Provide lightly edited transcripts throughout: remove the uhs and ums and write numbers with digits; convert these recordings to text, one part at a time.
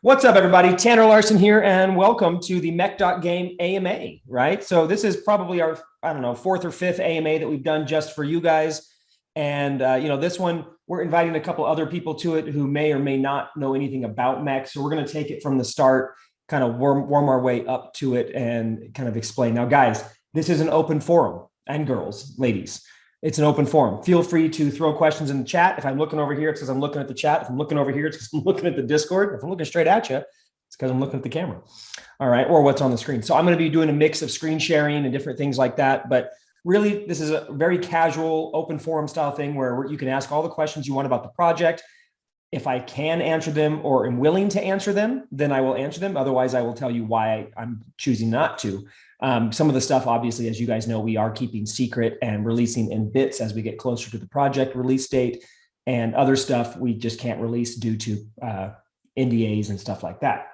What's up, everybody? Tanner Larsson here, and welcome to the Mech.Game AMA, right? So this is probably our, I don't know, fourth or fifth AMA that we've done just for you guys. And, this one, we're inviting a couple other people to it who may or may not know anything about Mech. So we're going to take it from the start, kind of warm our way up to it and kind of explain. Now, guys, this is an open forum, and girls, ladies. It's an open forum. Feel free to throw questions in the chat. If I'm looking over here, it's because I'm looking at the chat. If I'm looking over here, it's because I'm looking at the Discord. If I'm looking straight at you, it's because I'm looking at the camera. All right, or what's on the screen. So I'm going to be doing a mix of screen sharing and different things like that. But really, this is a very casual, open forum style thing where you can ask all the questions you want about the project. If I can answer them or am willing to answer them, then I will answer them. Otherwise, I will tell you why I'm choosing not to. Some of the stuff, obviously, as you guys know, we are keeping secret and releasing in bits as we get closer to the project release date, and other stuff we just can't release due to NDAs and stuff like that.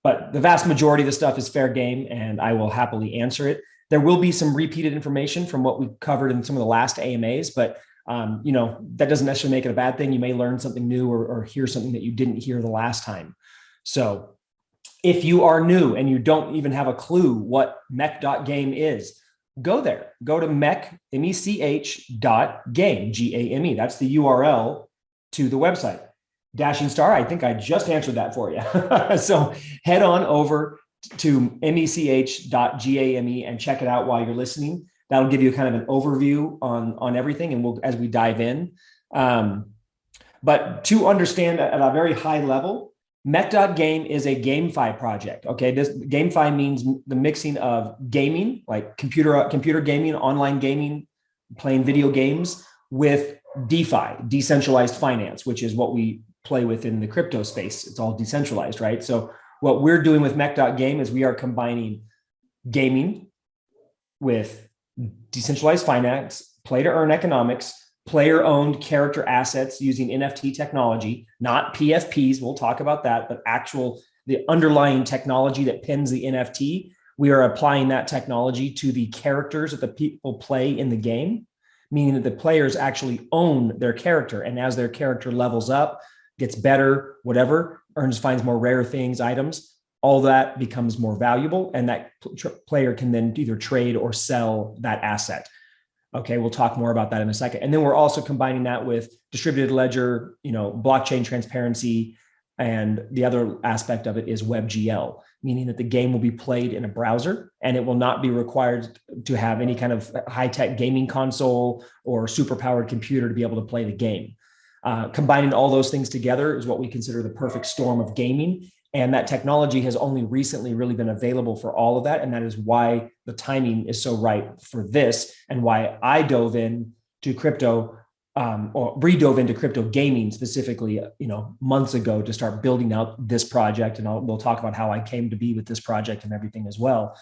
But the vast majority of the stuff is fair game, and I will happily answer it. There will be some repeated information from what we covered in some of the last AMAs, but that doesn't necessarily make it a bad thing. You may learn something new or hear something that you didn't hear the last time. So if you are new and you don't even have a clue what Mech.Game is, go there. Go to Mech, MECH.game, G-A-M-E. That's the URL to the website. Dashing star, I think I just answered that for you. So head on over to MECH.GAME and check it out while you're listening. That'll give you kind of an overview on everything, and as we dive in. But to understand at a very high level, Mech.Game is a GameFi project. Okay, this GameFi means the mixing of gaming, like computer gaming, online gaming, playing video games, with DeFi, decentralized finance, which is what we play with in the crypto space. It's all decentralized, right? So what we're doing with Mech.Game is we are combining gaming with decentralized finance, play to earn economics, player-owned character assets using NFT technology, not PFPs, we'll talk about that, but the underlying technology that pins the NFT. We are applying that technology to the characters that the people play in the game, meaning that the players actually own their character. And as their character levels up, gets better, whatever, finds more rare things, items, all that becomes more valuable. And that player can then either trade or sell that asset. Okay, we'll talk more about that in a second. And then we're also combining that with distributed ledger, blockchain transparency. And the other aspect of it is WebGL, meaning that the game will be played in a browser and it will not be required to have any kind of high-tech gaming console or superpowered computer to be able to play the game. Combining all those things together is what we consider the perfect storm of gaming. And that technology has only recently really been available for all of that. And that is why the timing is so right for this, and why I dove into crypto or re-dove into crypto gaming specifically, months ago to start building out this project. And we'll talk about how I came to be with this project and everything as well.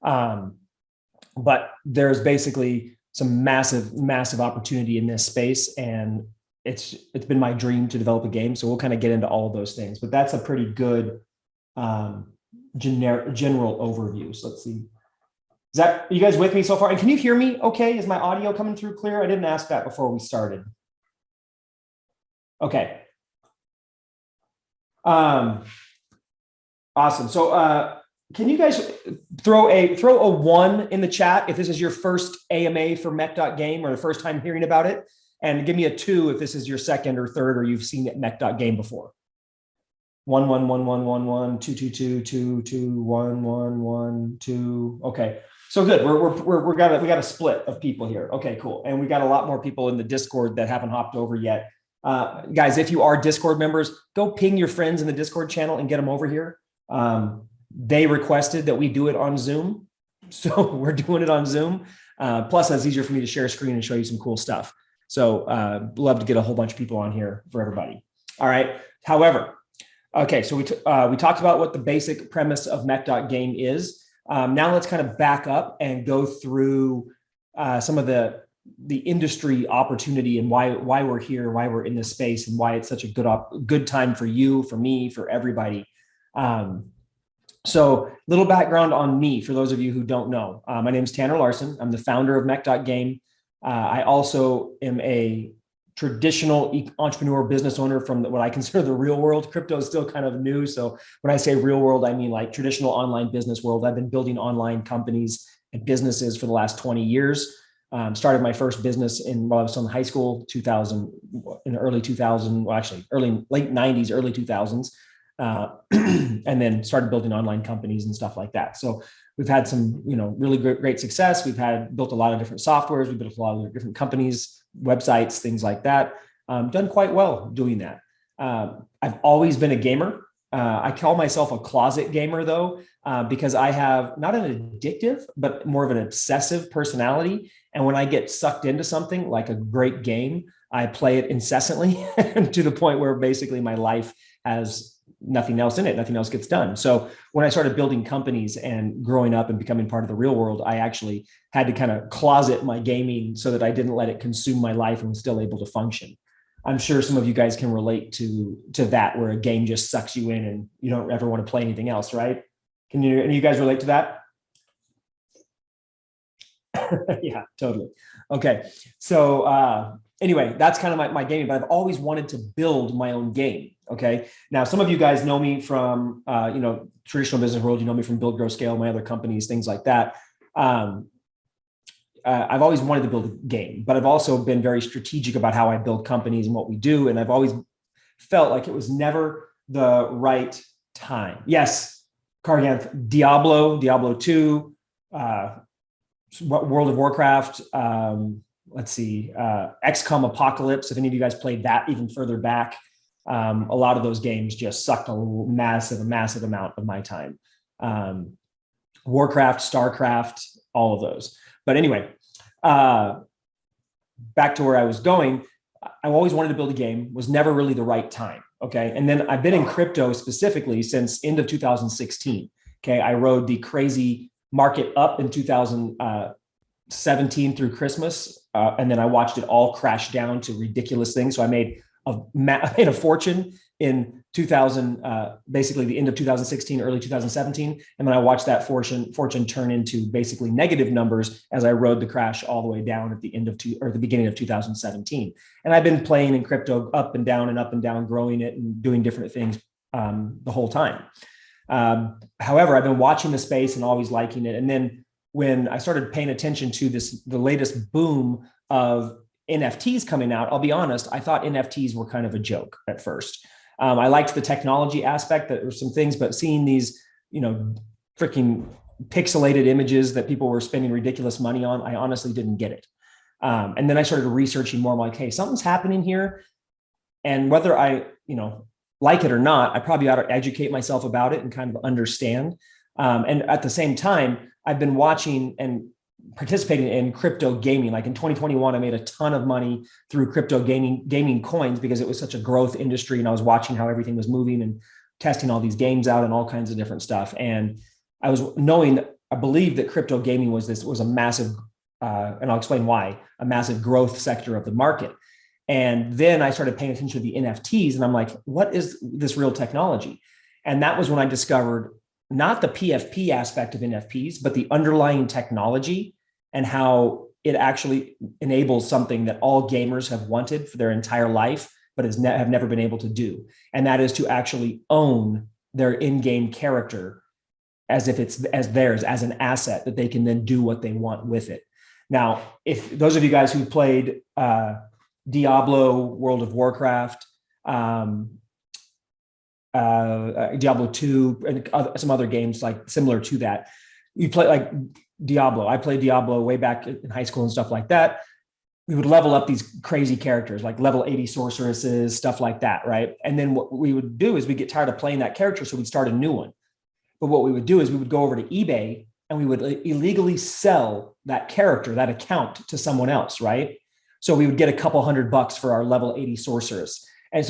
But there's basically some massive opportunity in this space. And it's been my dream to develop a game. So we'll kind of get into all of those things, but that's a pretty good general overview. So let's see. Are you guys with me so far? And can you hear me okay? Is my audio coming through clear? I didn't ask that before we started. Okay. Awesome. So can you guys throw a 1 in the chat if this is your first AMA for Mech.Game or the first time hearing about it? And give me a 2 if this is your second or third, or you've seen it Mech.Game before. 1 1 1 1 1 1 2 2 2 2 2 1 1 1 2. Okay, so good. We got a split of people here. Okay, cool. And we got a lot more people in the Discord that haven't hopped over yet. Guys, if you are Discord members, go ping your friends in the Discord channel and get them over here. They requested that we do it on Zoom, so we're doing it on Zoom. Plus, that's easier for me to share a screen and show you some cool stuff. So love to get a whole bunch of people on here for everybody. All right. However, okay, so we talked about what the basic premise of Mech.Game is. Now let's kind of back up and go through some of the industry opportunity and why we're here, why we're in this space, and why it's such a good time for you, for me, for everybody. So little background on me, for those of you who don't know. My name is Tanner Larsson. I'm the founder of Mech.Game. I also am a traditional entrepreneur business owner from what I consider the real world. Crypto is still kind of new. So when I say real world, I mean like traditional online business world. I've been building online companies and businesses for the last 20 years. Started my first business while I was in high school, 2000, in the early 2000, well, actually late 90s, early 2000s. And then started building online companies and stuff like that. So we've had some, really great success. We've built a lot of different softwares. We've built a lot of different companies, websites, things like that. Done quite well doing that. I've always been a gamer. I call myself a closet gamer though, because I have not an addictive, but more of an obsessive personality. And when I get sucked into something like a great game, I play it incessantly to the point where basically my life has nothing else in it. Nothing else gets done. So when I started building companies and growing up and becoming part of the real world, I actually had to kind of closet my gaming so that I didn't let it consume my life and was still able to function. I'm sure some of you guys can relate to that, where a game just sucks you in and you don't ever want to play anything else, right? Any of you guys relate to that? Yeah, totally. Okay. So anyway, that's kind of my gaming, but I've always wanted to build my own game. Okay. Now, some of you guys know me from, traditional business world. You know me from Build, Grow, Scale, my other companies, things like that. I've always wanted to build a game, but I've also been very strategic about how I build companies and what we do. And I've always felt like it was never the right time. Yes, Carganth, Diablo 2, World of Warcraft, let's see, XCOM Apocalypse. If any of you guys played that even further back, a lot of those games just sucked a massive amount of my time. Warcraft, StarCraft, all of those. But anyway, back to where I was going. I always wanted to build a game, was never really the right time. Okay. And then I've been in crypto specifically since end of 2016. Okay. I rode the crazy market up in 2017 through Christmas. And then I watched it all crash down to ridiculous things. So I made a fortune in basically the end of 2016, early 2017. And then I watched that fortune turn into basically negative numbers as I rode the crash all the way down at the end of the beginning of 2017. And I've been playing in crypto up and down, growing it and doing different things the whole time. However, I've been watching the space and always liking it. And then when I started paying attention to the latest boom of NFTs coming out, I'll be honest, I thought NFTs were kind of a joke at first. I liked the technology aspect, that there were some things, but seeing these, freaking pixelated images that people were spending ridiculous money on, I honestly didn't get it. And then I started researching more. I'm like, hey, something's happening here. And whether I, like it or not, I probably ought to educate myself about it and kind of understand. And at the same time, I've been watching and participating in crypto gaming. Like in 2021, I made a ton of money through crypto gaming coins because it was such a growth industry. And I was watching how everything was moving and testing all these games out and all kinds of different stuff. And I believe that crypto gaming was a massive, and I'll explain why, a massive growth sector of the market. And then I started paying attention to the NFTs and I'm like, what is this real technology? And that was when I discovered not the PFP aspect of NFTs, but the underlying technology and how it actually enables something that all gamers have wanted for their entire life, but have never been able to do. And that is to actually own their in-game character as if it's as theirs, as an asset that they can then do what they want with it. Now, if those of you guys who played Diablo, World of Warcraft, Diablo 2 and some other games like similar to that, you play like Diablo. I played Diablo way back in high school and stuff like that. We would level up these crazy characters like level 80 sorceresses, stuff like that, right? And then what we would do is we'd get tired of playing that character, so we'd start a new one. But what we would do is we would go over to eBay and we would illegally sell that character, that account, to someone else, right? So we would get a couple $100 for our level 80 sorceress. And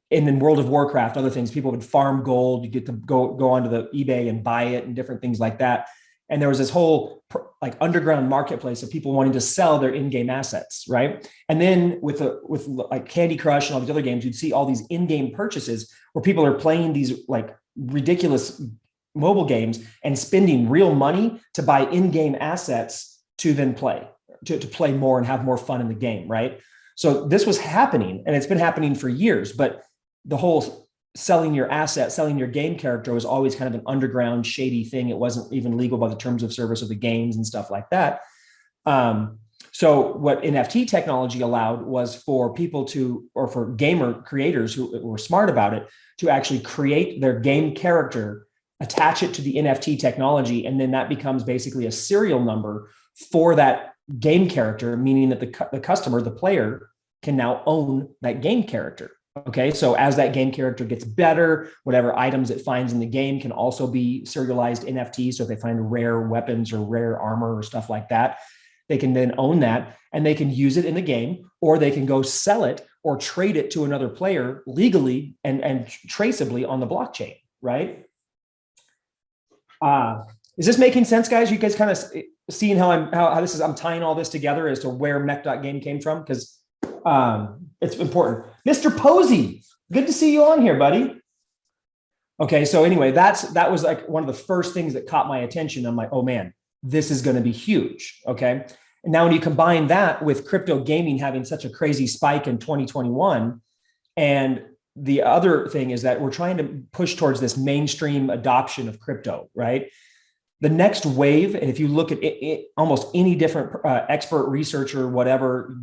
in World of Warcraft, other things, people would farm gold. You get to go onto the eBay and buy it and different things like that. And there was this whole like underground marketplace of people wanting to sell their in-game assets, right? And then with like Candy Crush and all these other games, you'd see all these in-game purchases where people are playing these like ridiculous mobile games and spending real money to buy in-game assets to then play, to play more and have more fun in the game, right? So this was happening, and it's been happening for years, but the whole selling your asset, selling your game character was always kind of an underground shady thing. It wasn't even legal by the terms of service of the games and stuff like that. So what NFT technology allowed was for people to, or for gamer creators who were smart about it, to actually create their game character, attach it to the NFT technology, and then that becomes basically a serial number for that game character, meaning that the customer, the player, can now own that game character. Okay, so as that game character gets better, whatever items it finds in the game can also be serialized NFTs. So if they find rare weapons or rare armor or stuff like that, they can then own that and they can use it in the game, or they can go sell it or trade it to another player legally and traceably on the blockchain, right? Is this making sense, guys? You guys kind of seeing how I'm tying all this together as to where Mech.Game came from? Because it's important. Mr. Posey, good to see you on here, buddy. Okay, so anyway, that was like one of the first things that caught my attention. I'm like, oh man, this is going to be huge. Okay. And now when you combine that with crypto gaming having such a crazy spike in 2021, and the other thing is that we're trying to push towards this mainstream adoption of crypto, right? The next wave, and if you look at almost any different expert researcher, whatever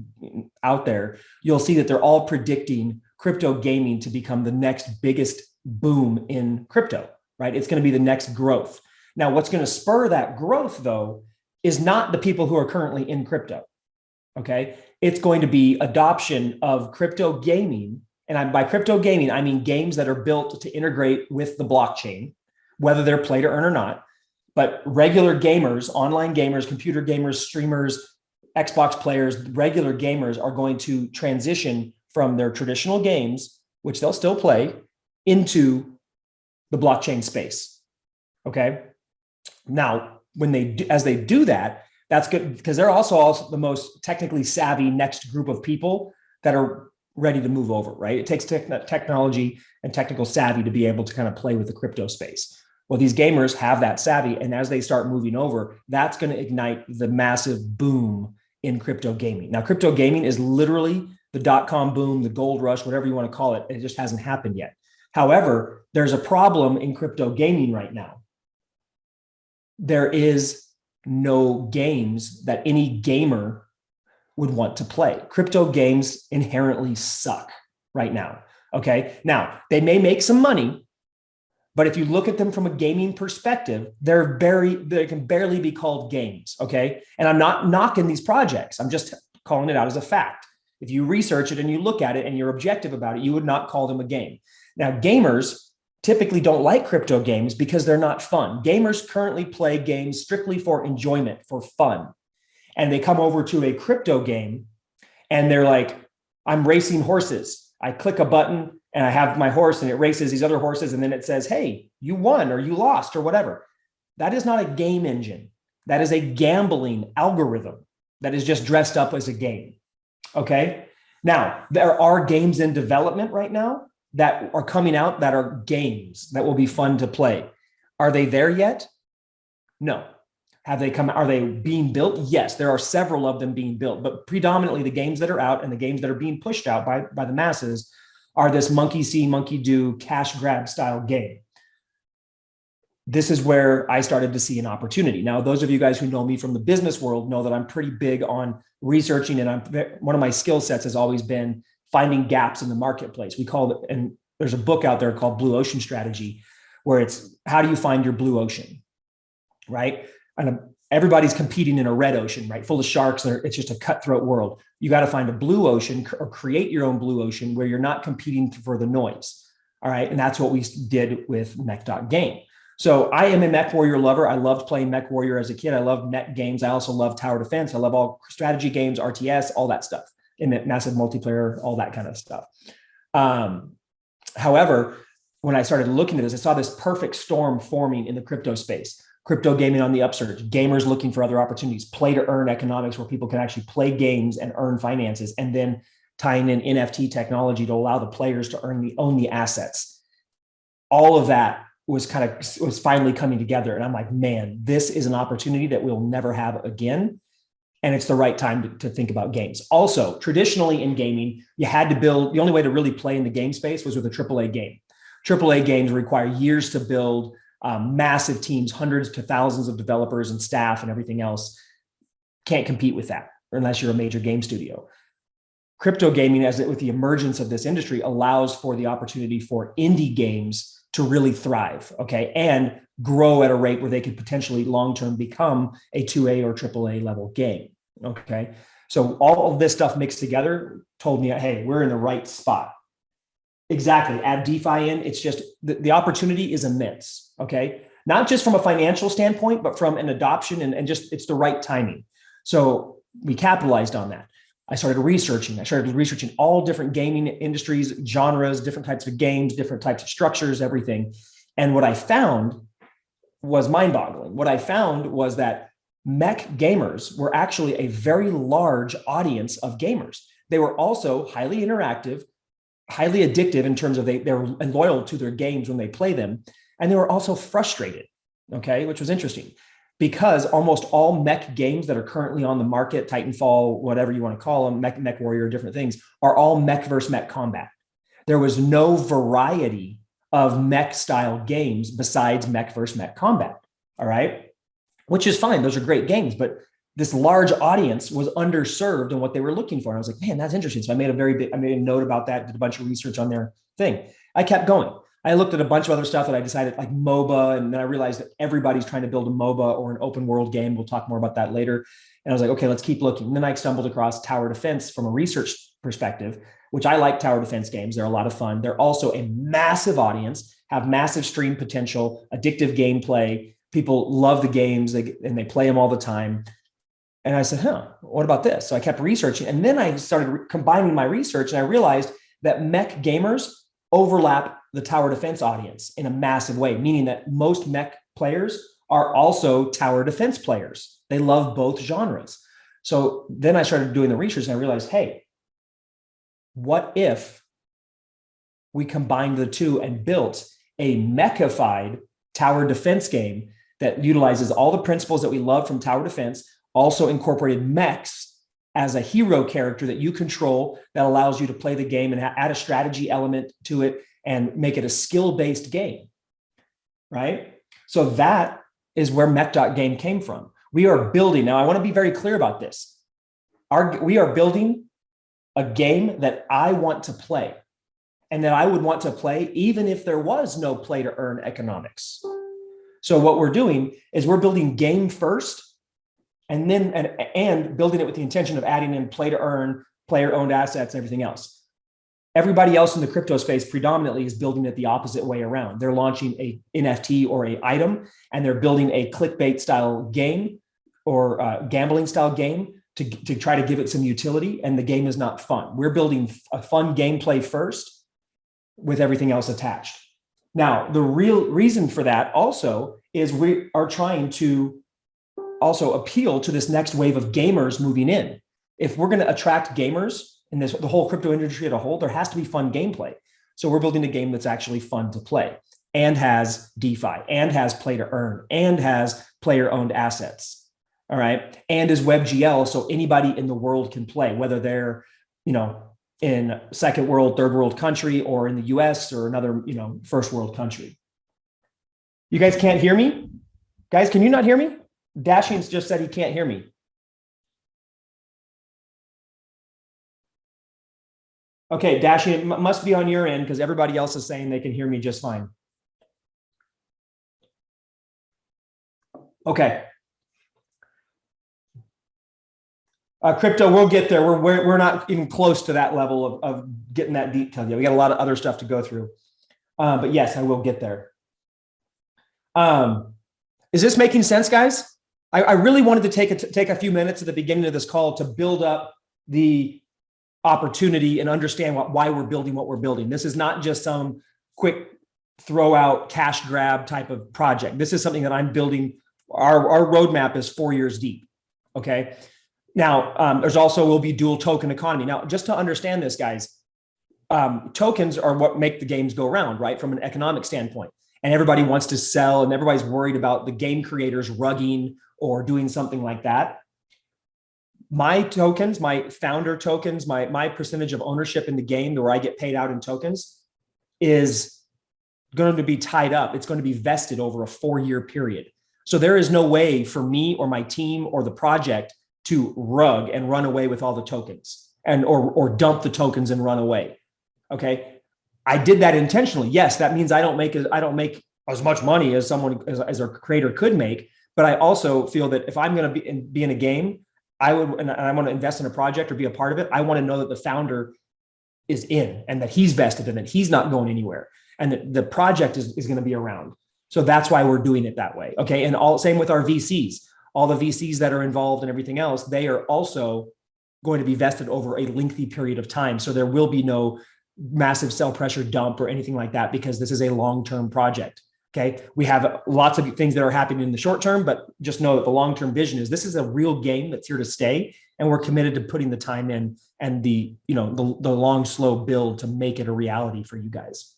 out there, you'll see that they're all predicting crypto gaming to become the next biggest boom in crypto, right? It's going to be the next growth. Now, what's going to spur that growth, though, is not the people who are currently in crypto, okay? It's going to be adoption of crypto gaming. And by crypto gaming, I mean games that are built to integrate with the blockchain, whether they're play to earn or not. But regular gamers, online gamers, computer gamers, streamers, Xbox players, regular gamers are going to transition from their traditional games, which they'll still play, into the blockchain space, okay? Now, as they do that, that's good because they're also the most technically savvy next group of people that are ready to move over, right? It takes technology and technical savvy to be able to kind of play with the crypto space. Well, these gamers have that savvy, and as they start moving over, that's going to ignite the massive boom in crypto gaming. Now, crypto gaming is literally the dot-com boom, the gold rush, whatever you want to call it. It just hasn't happened yet. However, there's a problem in crypto gaming right now. There is no games that any gamer would want to play. Crypto games inherently suck right now. Okay. Now, they may make some money, but if you look at them from a gaming perspective, they can barely be called games. Okay. And I'm not knocking these projects. I'm just calling it out as a fact. If you research it and you look at it and you're objective about it, you would not call them a game. Now, gamers typically don't like crypto games because they're not fun. Gamers currently play games strictly for enjoyment, for fun. And they come over to a crypto game and they're like, I'm racing horses. I click a button and I have my horse and it races these other horses. And then it says, hey, you won or you lost or whatever. That is not a game engine. That is a gambling algorithm that is just dressed up as a game. Okay. Now, there are games in development right now that are coming out that are games that will be fun to play. Are they there yet? No. Have they come? Are they being built? Yes, there are several of them being built, but predominantly the games that are out and the games that are being pushed out by the masses are this monkey see, monkey do, cash grab style game. This is where I started to see an opportunity. Now, those of you guys who know me from the business world know that I'm pretty big on researching, and one of my skill sets has always been finding gaps in the marketplace. We call it, and there's a book out there called Blue Ocean Strategy, where it's how do you find your blue ocean, right? And everybody's competing in a red ocean, right? Full of sharks. It's just a cutthroat world. You got to find a blue ocean or create your own blue ocean where you're not competing for the noise. All right. And that's what we did with Mech.Game. So I am a Mech Warrior lover. I loved playing Mech Warrior as a kid. I loved Mech games. I also love tower defense. I love all strategy games, RTS, all that stuff, in massive multiplayer, all that kind of stuff. However, when I started looking at this, I saw this perfect storm forming in the crypto space. Crypto gaming on the upsurge, gamers looking for other opportunities, play to earn economics where people can actually play games and earn finances, and then tying in NFT technology to allow the players to own the assets. All of that was finally coming together. And I'm like, man, this is an opportunity that we'll never have again. and it's the right time to think about games. Also, traditionally in gaming, you had to build, the only way to really play in the game space was with a AAA game. AAA games require years to build, massive teams, hundreds to thousands of developers and staff and everything else. Can't compete with that unless you're a major game studio. Crypto gaming, with the emergence of this industry, allows for the opportunity for indie games to really thrive, okay, and grow at a rate where they could potentially long-term become a 2A or AAA level game, okay? So all of this stuff mixed together told me, hey, we're in the right spot. Exactly, add DeFi in, it's just, the opportunity is immense, okay? Not just from a financial standpoint, but from an adoption and just, it's the right timing. So we capitalized on that. I started researching all different gaming industries, genres, different types of games, different types of structures, everything. And what I found was mind-boggling. What I found was that mech gamers were actually a very large audience of gamers. They were also highly interactive, highly addictive in terms of they're loyal to their games when they play them. And they were also frustrated, okay, which was interesting. Because almost all mech games that are currently on the market, Titanfall, whatever you want to call them, Mech Warrior, different things, are all mech versus mech combat. There was no variety of mech style games besides mech versus mech combat, all right? Which is fine, those are great games, but this large audience was underserved in what they were looking for. And I was like, man, that's interesting. So I made a note about that, did a bunch of research on their thing. I kept going. I looked at a bunch of other stuff that I decided, like MOBA, and then I realized that everybody's trying to build a MOBA or an open world game. We'll talk more about that later. And I was like, okay, let's keep looking. And then I stumbled across tower defense from a research perspective, which I like tower defense games. They're a lot of fun. They're also a massive audience, have massive stream potential, addictive gameplay. People love the games and they play them all the time. And I said, what about this? So I kept researching. And then I started combining my research and I realized that mech gamers overlap the tower defense audience in a massive way, meaning that most mech players are also tower defense players. They love both genres. So then I started doing the research and I realized, hey, what if we combined the two and built a Mechified tower defense game that utilizes all the principles that we love from tower defense, also incorporated mechs as a hero character that you control, that allows you to play the game and add a strategy element to it and make it a skill-based game, right? So that is where Mech.Game came from. We are building, now I want to be very clear about this. We are building a game that I want to play and that I would want to play even if there was no play to earn economics. So what we're doing is we're building game first and then and building it with the intention of adding in play to earn, player-owned assets, and everything else. Everybody else in the crypto space predominantly is building it the opposite way around. They're launching a NFT or a item, and they're building a clickbait style game or gambling style game to try to give it some utility, and the game is not fun. We're building a fun gameplay first with everything else attached. Now, the real reason for that also is we are trying to also appeal to this next wave of gamers moving in. If we're going to attract gamers in the whole crypto industry as a whole, there has to be fun gameplay. So we're building a game that's actually fun to play and has DeFi and has play to earn and has player owned assets. All right. And is WebGL. So anybody in the world can play, whether they're, in second world, third world country, or in the US or another, first world country. You guys can't hear me? Guys, can you not hear me? Dashing's just said he can't hear me. Okay, Dashing, it must be on your end because everybody else is saying they can hear me just fine. Okay. Crypto, we'll get there. We're not even close to that level of getting that detail yet. We got a lot of other stuff to go through. But yes, I will get there. Is this making sense, guys? I really wanted to take a few minutes at the beginning of this call to build up the opportunity and understand why we're building what we're building. This is not just some quick throw out cash grab type of project. This is something that I'm building. Our roadmap is 4 years deep. Okay. Now, will be dual token economy. Now, just to understand this, guys, tokens are what make the games go around, right? From an economic standpoint. And everybody wants to sell and everybody's worried about the game creators rugging or doing something like that. my tokens, my founder tokens, my percentage of ownership in the game where I get paid out in tokens is going to be tied up. It's going to be vested over a 4-year period. So there is no way for me or my team or the project to rug and run away with all the tokens and or dump the tokens and run away. Okay. I did that intentionally. Yes, that means I don't make as much money as someone as a creator could make. But I also feel that if I'm going to be in a game, I want to invest in a project or be a part of it, I want to know that the founder is in and that he's vested in it. He's not going anywhere and that the project is going to be around. So that's why we're doing it that way. Okay. And same with our VCs, all the VCs that are involved and everything else, they are also going to be vested over a lengthy period of time. So there will be no massive sell pressure dump or anything like that because this is a long-term project. Okay. We have lots of things that are happening in the short term, but just know that the long-term vision is this is a real game that's here to stay. And we're committed to putting the time in and the long, slow build to make it a reality for you guys.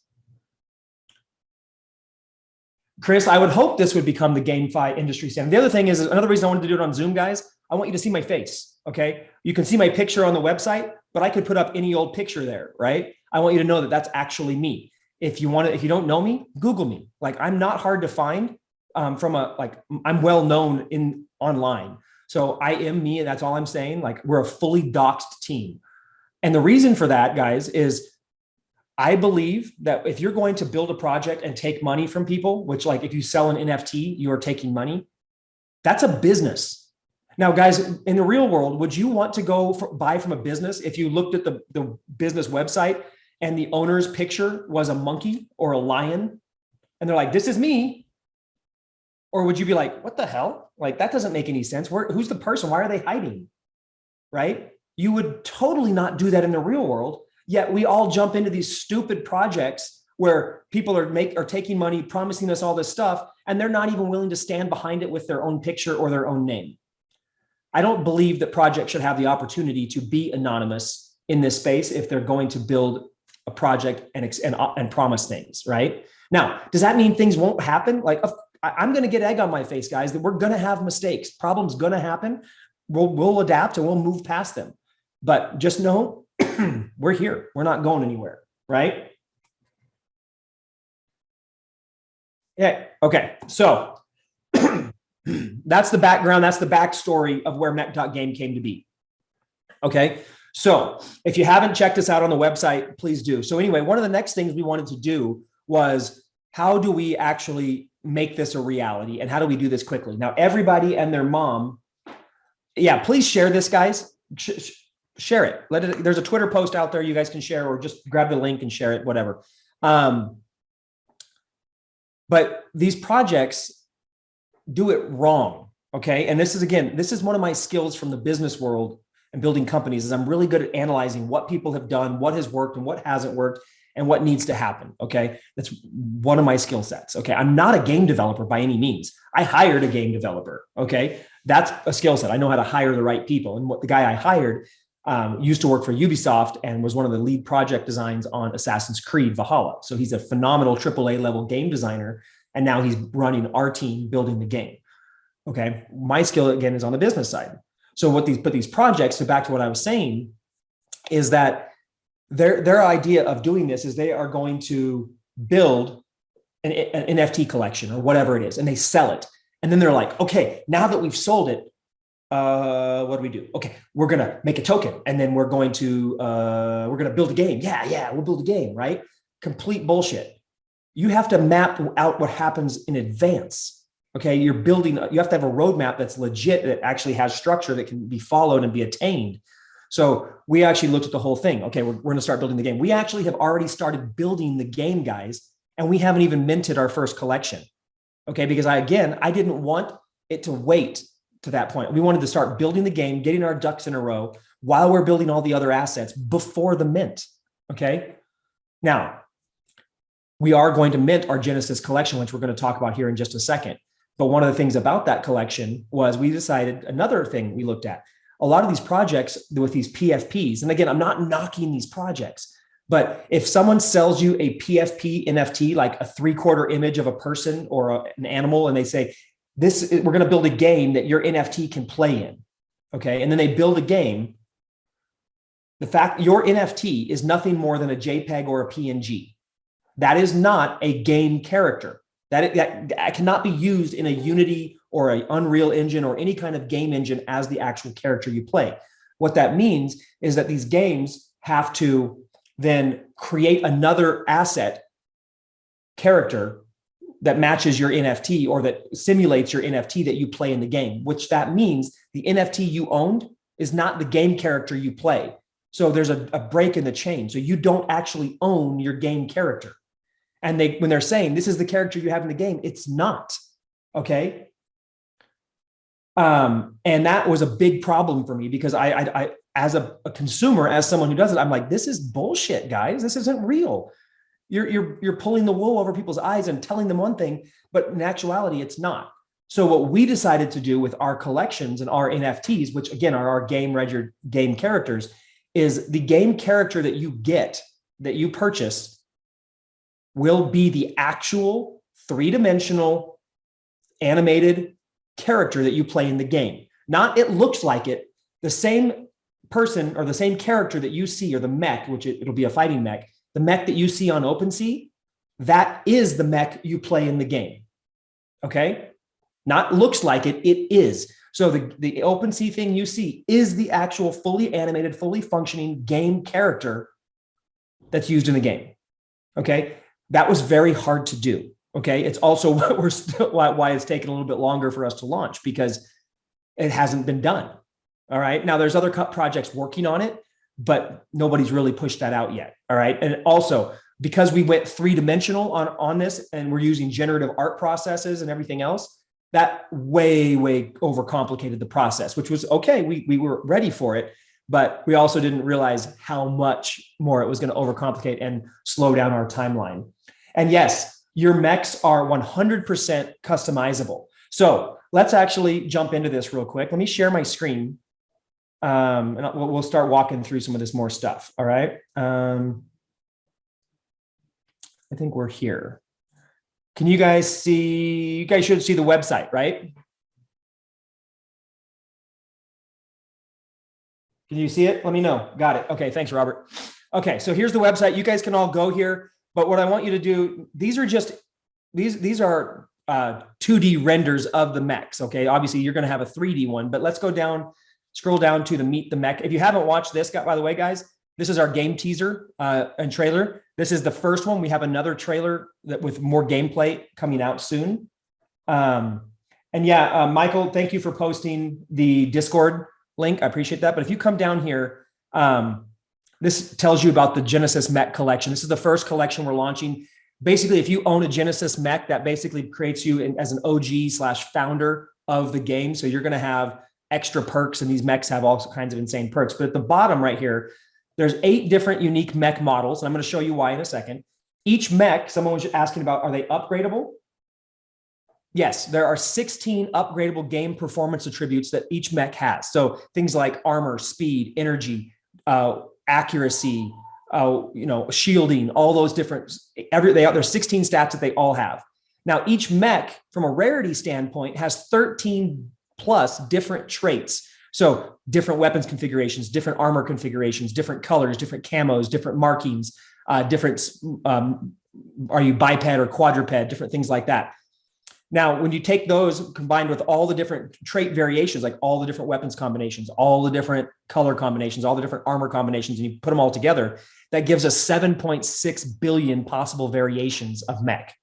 Chris, I would hope this would become the GameFi industry standard. The other thing is another reason I wanted to do it on Zoom, guys. I want you to see my face. Okay. You can see my picture on the website, but I could put up any old picture there, right? I want you to know that that's actually me. If you don't know me, Google me. Like I'm not hard to find I'm well known online. So I am me. That's all I'm saying. Like we're a fully doxed team. And the reason for that, guys, is I believe that if you're going to build a project and take money from people, which like if you sell an NFT, you are taking money. That's a business. Now, guys, in the real world, would you want to go buy from a business if you looked at the business website and the owner's picture was a monkey or a lion and they're like, this is me? Or would you be like, what the hell? Like, that doesn't make any sense. Who's the person? Why are they hiding? Right? You would totally not do that in the real world. Yet we all jump into these stupid projects where people are taking money, promising us all this stuff, and they're not even willing to stand behind it with their own picture or their own name. I don't believe that projects should have the opportunity to be anonymous in this space if they're going to build a project and promise things, right? Now, does that mean things won't happen? Like, I'm going to get egg on my face, guys, that we're going to have mistakes. Problems going to happen. We'll adapt and we'll move past them. But just know we're here. We're not going anywhere, right? Yeah. Okay. So that's the background. That's the backstory of where Mech.Game came to be. Okay. So if you haven't checked us out on the website, please do. So anyway, one of the next things we wanted to do was how do we actually make this a reality and how do we do this quickly? Now, everybody and their mom, yeah, please share this, guys. Share it. There's a Twitter post out there you guys can share or just grab the link and share it, whatever. But these projects do it wrong, okay? And this is one of my skills from the business world and building companies is I'm really good at analyzing what people have done, what has worked and what hasn't worked and what needs to happen, okay? That's one of my skill sets, okay? I'm not a game developer by any means. I hired a game developer, okay? That's a skill set. I know how to hire the right people. And what the guy I hired used to work for Ubisoft and was one of the lead project designs on Assassin's Creed Valhalla. So he's a phenomenal AAA level game designer. And now he's running our team building the game. Okay. My skill again is on the business side. So what these projects, so back to what I was saying, is that their idea of doing this is they are going to build an NFT collection or whatever it is, and they sell it. And then they're like, okay, now that we've sold it, what do we do? Okay, we're gonna make a token, and then we're gonna build a game. Yeah, we'll build a game, right? Complete bullshit. You have to map out what happens in advance. Okay, you have to have a roadmap that's legit, that actually has structure that can be followed and be attained. So we actually looked at the whole thing. Okay, we're going to start building the game. We actually have already started building the game, guys, and we haven't even minted our first collection. Okay, because I didn't want it to wait to that point. We wanted to start building the game, getting our ducks in a row while we're building all the other assets before the mint. Okay, now we are going to mint our Genesis collection, which we're going to talk about here in just a second. But one of the things about that collection was we decided another thing we looked at. A lot of these projects with these PFPs, and again, I'm not knocking these projects, but if someone sells you a PFP NFT, like a 3/4 image of a person or an animal, and they say, we're going to build a game that your NFT can play in. okay, and then they build a game, the fact your NFT is nothing more than a JPEG or a PNG. That is not a game character. That cannot be used in a Unity or an Unreal Engine or any kind of game engine as the actual character you play. What that means is that these games have to then create another asset character that matches your NFT or that simulates your NFT that you play in the game, which that means the NFT you owned is not the game character you play. So there's a break in the chain. So you don't actually own your game character. And when they're saying this is the character you have in the game, it's not. Okay. And that was a big problem for me because I as a consumer, as someone who does it, I'm like, this is bullshit, guys. This isn't real. You're pulling the wool over people's eyes and telling them one thing, but in actuality, it's not. So what we decided to do with our collections and our NFTs, which again are our game characters, is the game character that you get, that you purchase, will be the actual three-dimensional animated character that you play in the game. Not it looks like it. The same person or the same character that you see, or the mech, which it'll be a fighting mech, the mech that you see on OpenSea, that is the mech you play in the game. Okay? Not looks like it, it is. So the OpenSea thing you see is the actual fully animated, fully functioning game character that's used in the game. Okay? That was very hard to do. Okay? It's also what why it's taken a little bit longer for us to launch, because it hasn't been done. All right? Now there's other projects working on it, but nobody's really pushed that out yet. All right. And also, because we went three-dimensional on this and we're using generative art processes and everything else, that way overcomplicated the process, which was okay. We were ready for it, but we also didn't realize how much more it was going to overcomplicate and slow down our timeline. And yes, your mechs are 100% customizable. So let's actually jump into this real quick. Let me share my screen. And we'll start walking through some of this more stuff. All right. I think we're here. Can you guys see? You guys should see the website, right? Can you see it? Let me know. Got it. Okay. Thanks, Robert. Okay. So here's the website. You guys can all go here. But what I want you to do, these are just, these are 2D renders of the mechs. Okay. Obviously you're going to have a 3D one, but let's go down. Scroll down to the Meet the Mech. If you haven't watched this, by the way, guys, this is our game teaser and trailer. This is the first one. We have another trailer with more gameplay coming out soon. And yeah, Michael, thank you for posting the Discord link. I appreciate that. But if you come down here, this tells you about the Genesis Mech collection. This is the first collection we're launching. Basically, if you own a Genesis Mech, that basically creates you as an OG/founder of the game. So you're going to have extra perks, and these mechs have all kinds of insane perks. But at the bottom right here, there's 8 different unique mech models, and I'm going to show you why in a second. Each mech, someone was asking about, are they upgradable? Yes, there are 16 upgradable game performance attributes that each mech has. So things like armor, speed, energy, accuracy, shielding, all those different, there's 16 stats that they all have. Now, each mech, from a rarity standpoint, has 13 plus different traits. So different weapons configurations, different armor configurations, different colors, different camos, different markings, different, are you biped or quadruped, different things like that. Now, when you take those combined with all the different trait variations, like all the different weapons combinations, all the different color combinations, all the different armor combinations, and you put them all together, that gives us 7.6 billion possible variations of mech.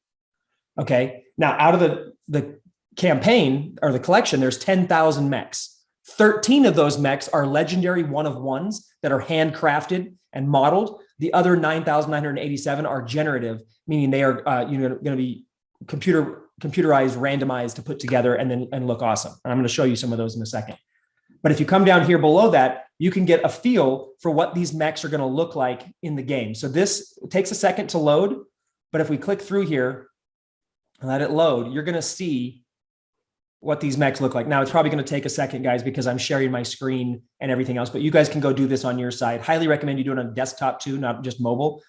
Okay. Now, out of the campaign or the collection, there's 10,000 mechs. 13 of those mechs are legendary one-of-ones that are handcrafted and modeled. The other 9,987 are generative, meaning they are going to be computerized, randomized to put together and look awesome. And I'm going to show you some of those in a second. But if you come down here below that, you can get a feel for what these mechs are going to look like in the game. So this takes a second to load, but if we click through here and let it load, you're going to see what these mechs look like. Now, it's probably going to take a second, guys, because I'm sharing my screen and everything else, but you guys can go do this on your side. Highly recommend you do it on desktop too, not just mobile.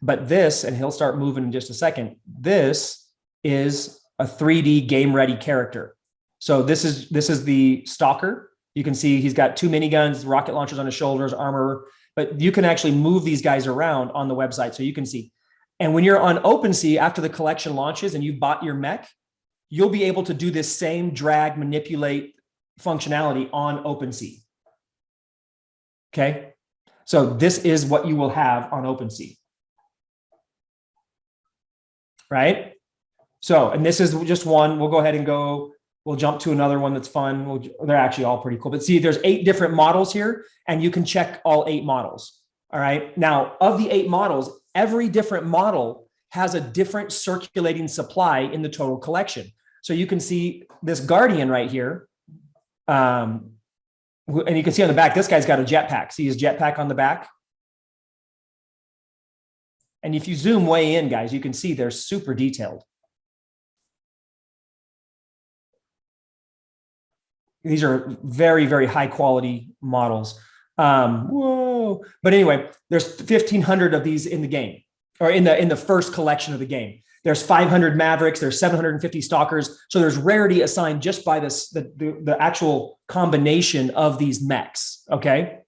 But this, and he'll start moving in just a second, this is a 3D game ready character. So this is the Stalker. You can see he's got 2 miniguns, rocket launchers on his shoulders, armor, but you can actually move these guys around on the website so you can see. And when you're on OpenSea, after the collection launches and you've bought your mech, you'll be able to do this same drag, manipulate functionality on OpenSea. Okay. So this is what you will have on OpenSea. Right. So, and this is just one. We'll go ahead and we'll jump to another one that's fun. They're actually all pretty cool. But see, there's 8 different models here, and you can check all 8 models. All right. Now, of the 8 models, every different model has a different circulating supply in the total collection. So you can see this Guardian right here. And you can see on the back, this guy's got a jetpack. See his jetpack on the back? And if you zoom way in, guys, you can see they're super detailed. These are very, very high quality models. Whoa. But anyway, there's 1,500 of these in the game, or in the first collection of the game. There's 500 Mavericks, there's 750 Stalkers. So there's rarity assigned just by this, the actual combination of these mechs, okay?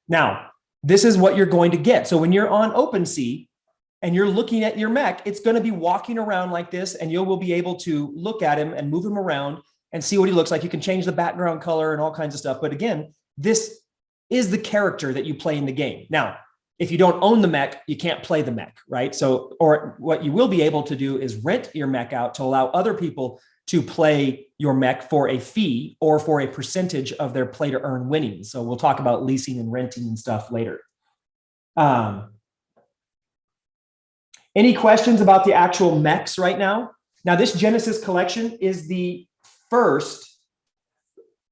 Now, this is what you're going to get. So when you're on OpenSea and you're looking at your mech, it's going to be walking around like this, and you will be able to look at him and move him around and see what he looks like. You can change the background color and all kinds of stuff. But again, this is the character that you play in the game. Now, if you don't own the mech, you can't play the mech, right? So, or what you will be able to do is rent your mech out to allow other people to play your mech for a fee or for a percentage of their play to earn winnings. So we'll talk about leasing and renting and stuff later. Any questions about the actual mechs right now? Now, this Genesis collection is the first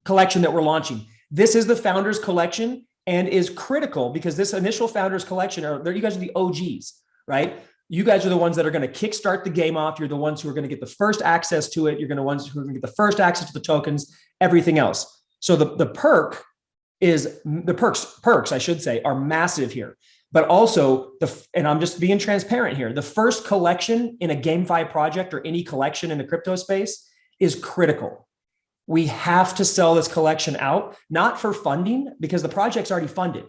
collection that we're launching. This is the Founders Collection and is critical because this initial Founders Collection, you guys are the OGs, right? You guys are the ones that are going to kickstart the game off. You're the ones who are going to get the first access to it. You're going to ones who are going to get the first access to the tokens, everything else. So the perks, I should say, are massive here. But also, and I'm just being transparent here, the first collection in a GameFi project or any collection in the crypto space is critical. We have to sell this collection out, not for funding, because the project's already funded.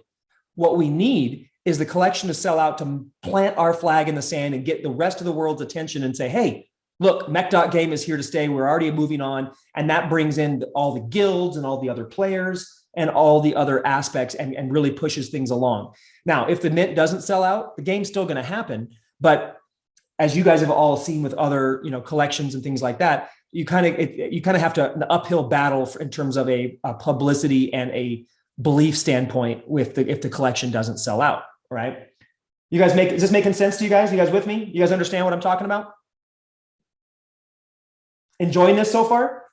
What we need is the collection to sell out to plant our flag in the sand and get the rest of the world's attention and say, hey, look, Mech.Game is here to stay. We're already moving on. And that brings in all the guilds and all the other players and all the other aspects and really pushes things along. Now, if the mint doesn't sell out, the game's still going to happen. But as you guys have all seen with other, collections and things like that, you kind of have to an uphill battle in terms of a publicity and a belief standpoint if the collection doesn't sell out, right? You guys is this making sense to you guys? You guys with me? You guys understand what I'm talking about? Enjoying this so far?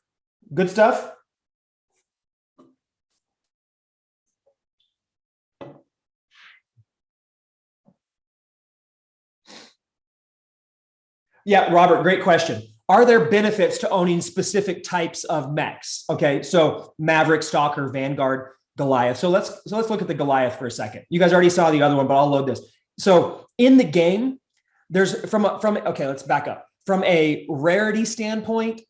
Good stuff? Yeah, Robert, great question. Are there benefits to owning specific types of mechs? Okay, so Maverick, Stalker, Vanguard, Goliath. So let's look at the Goliath for a second. You guys already saw the other one, but I'll load this. So in the game, there's okay, let's back up. From a rarity standpoint,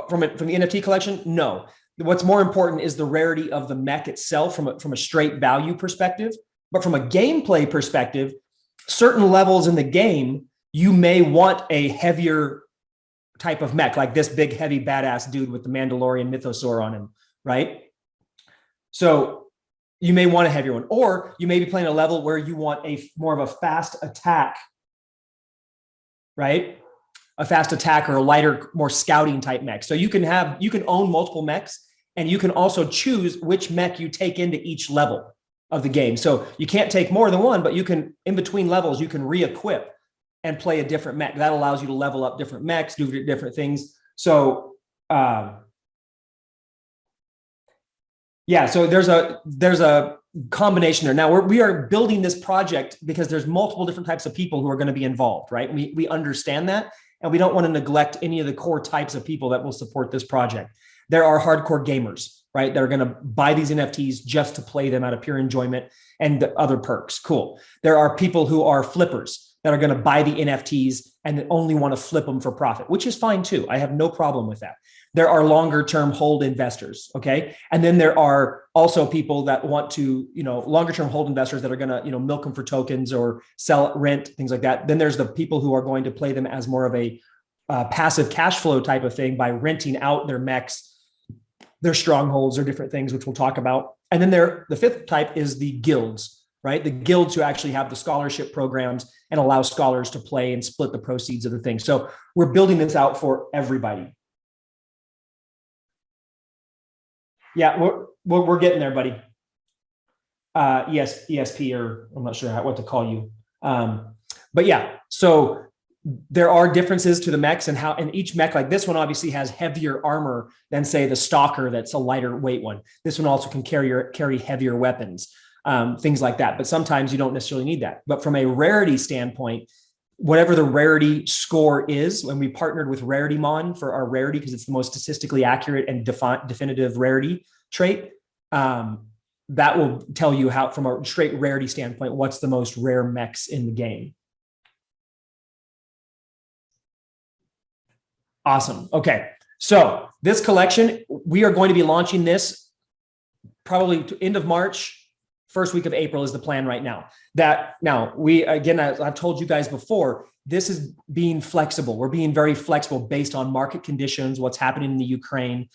from the NFT collection, no. What's more important is the rarity of the mech itself from a straight value perspective. But from a gameplay perspective, certain levels in the game, you may want a heavier type of mech, like this big, heavy, badass dude with the Mandalorian mythosaur on him, right? So you may want a heavier one, or you may be playing a level where you want more of a fast attack, right? A fast attack or a lighter, more scouting type mech. So you can own multiple mechs, and you can also choose which mech you take into each level of the game. So you can't take more than one, but you can, in between levels, you can re-equip and play a different mech. That allows you to level up different mechs, do different things. So, yeah, so there's a combination there. Now we are building this project because there's multiple different types of people who are going to be involved, right? We understand that, and we don't want to neglect any of the core types of people that will support this project. There are hardcore gamers, right, that are going to buy these NFTs just to play them out of pure enjoyment and the other perks. Cool. There are people who are flippers that are going to buy the NFTs and only want to flip them for profit, which is fine too. I have no problem with that. There are longer term hold investors. Okay. And then there are also people that want to, longer term hold investors that are going to, milk them for tokens or sell, rent, things like that. Then there's the people who are going to play them as more of a passive cash flow type of thing by renting out their mechs, their strongholds, or different things, which we'll talk about. And then the fifth type is the guilds, right? The guilds who actually have the scholarship programs and allow scholars to play and split the proceeds of the thing. So we're building this out for everybody. Yeah, we're getting there, buddy. Yes, ESP, or I'm not sure what to call you. But yeah, so there are differences to the mechs and each mech, like this one obviously has heavier armor than say the Stalker, that's a lighter weight one. This one also can carry heavier weapons, things like that. But sometimes you don't necessarily need that. But from a rarity standpoint, whatever the rarity score is, when we partnered with Rarity Mon for our rarity, because it's the most statistically accurate and definitive rarity trait, that will tell you how, from a straight rarity standpoint, what's the most rare mechs in the game. Awesome. Okay. So this collection, we are going to be launching this probably end of March, first week of April is the plan right now. Again, as I've told you guys before, this is being flexible. We're being very flexible based on market conditions, what's happening in the Ukraine.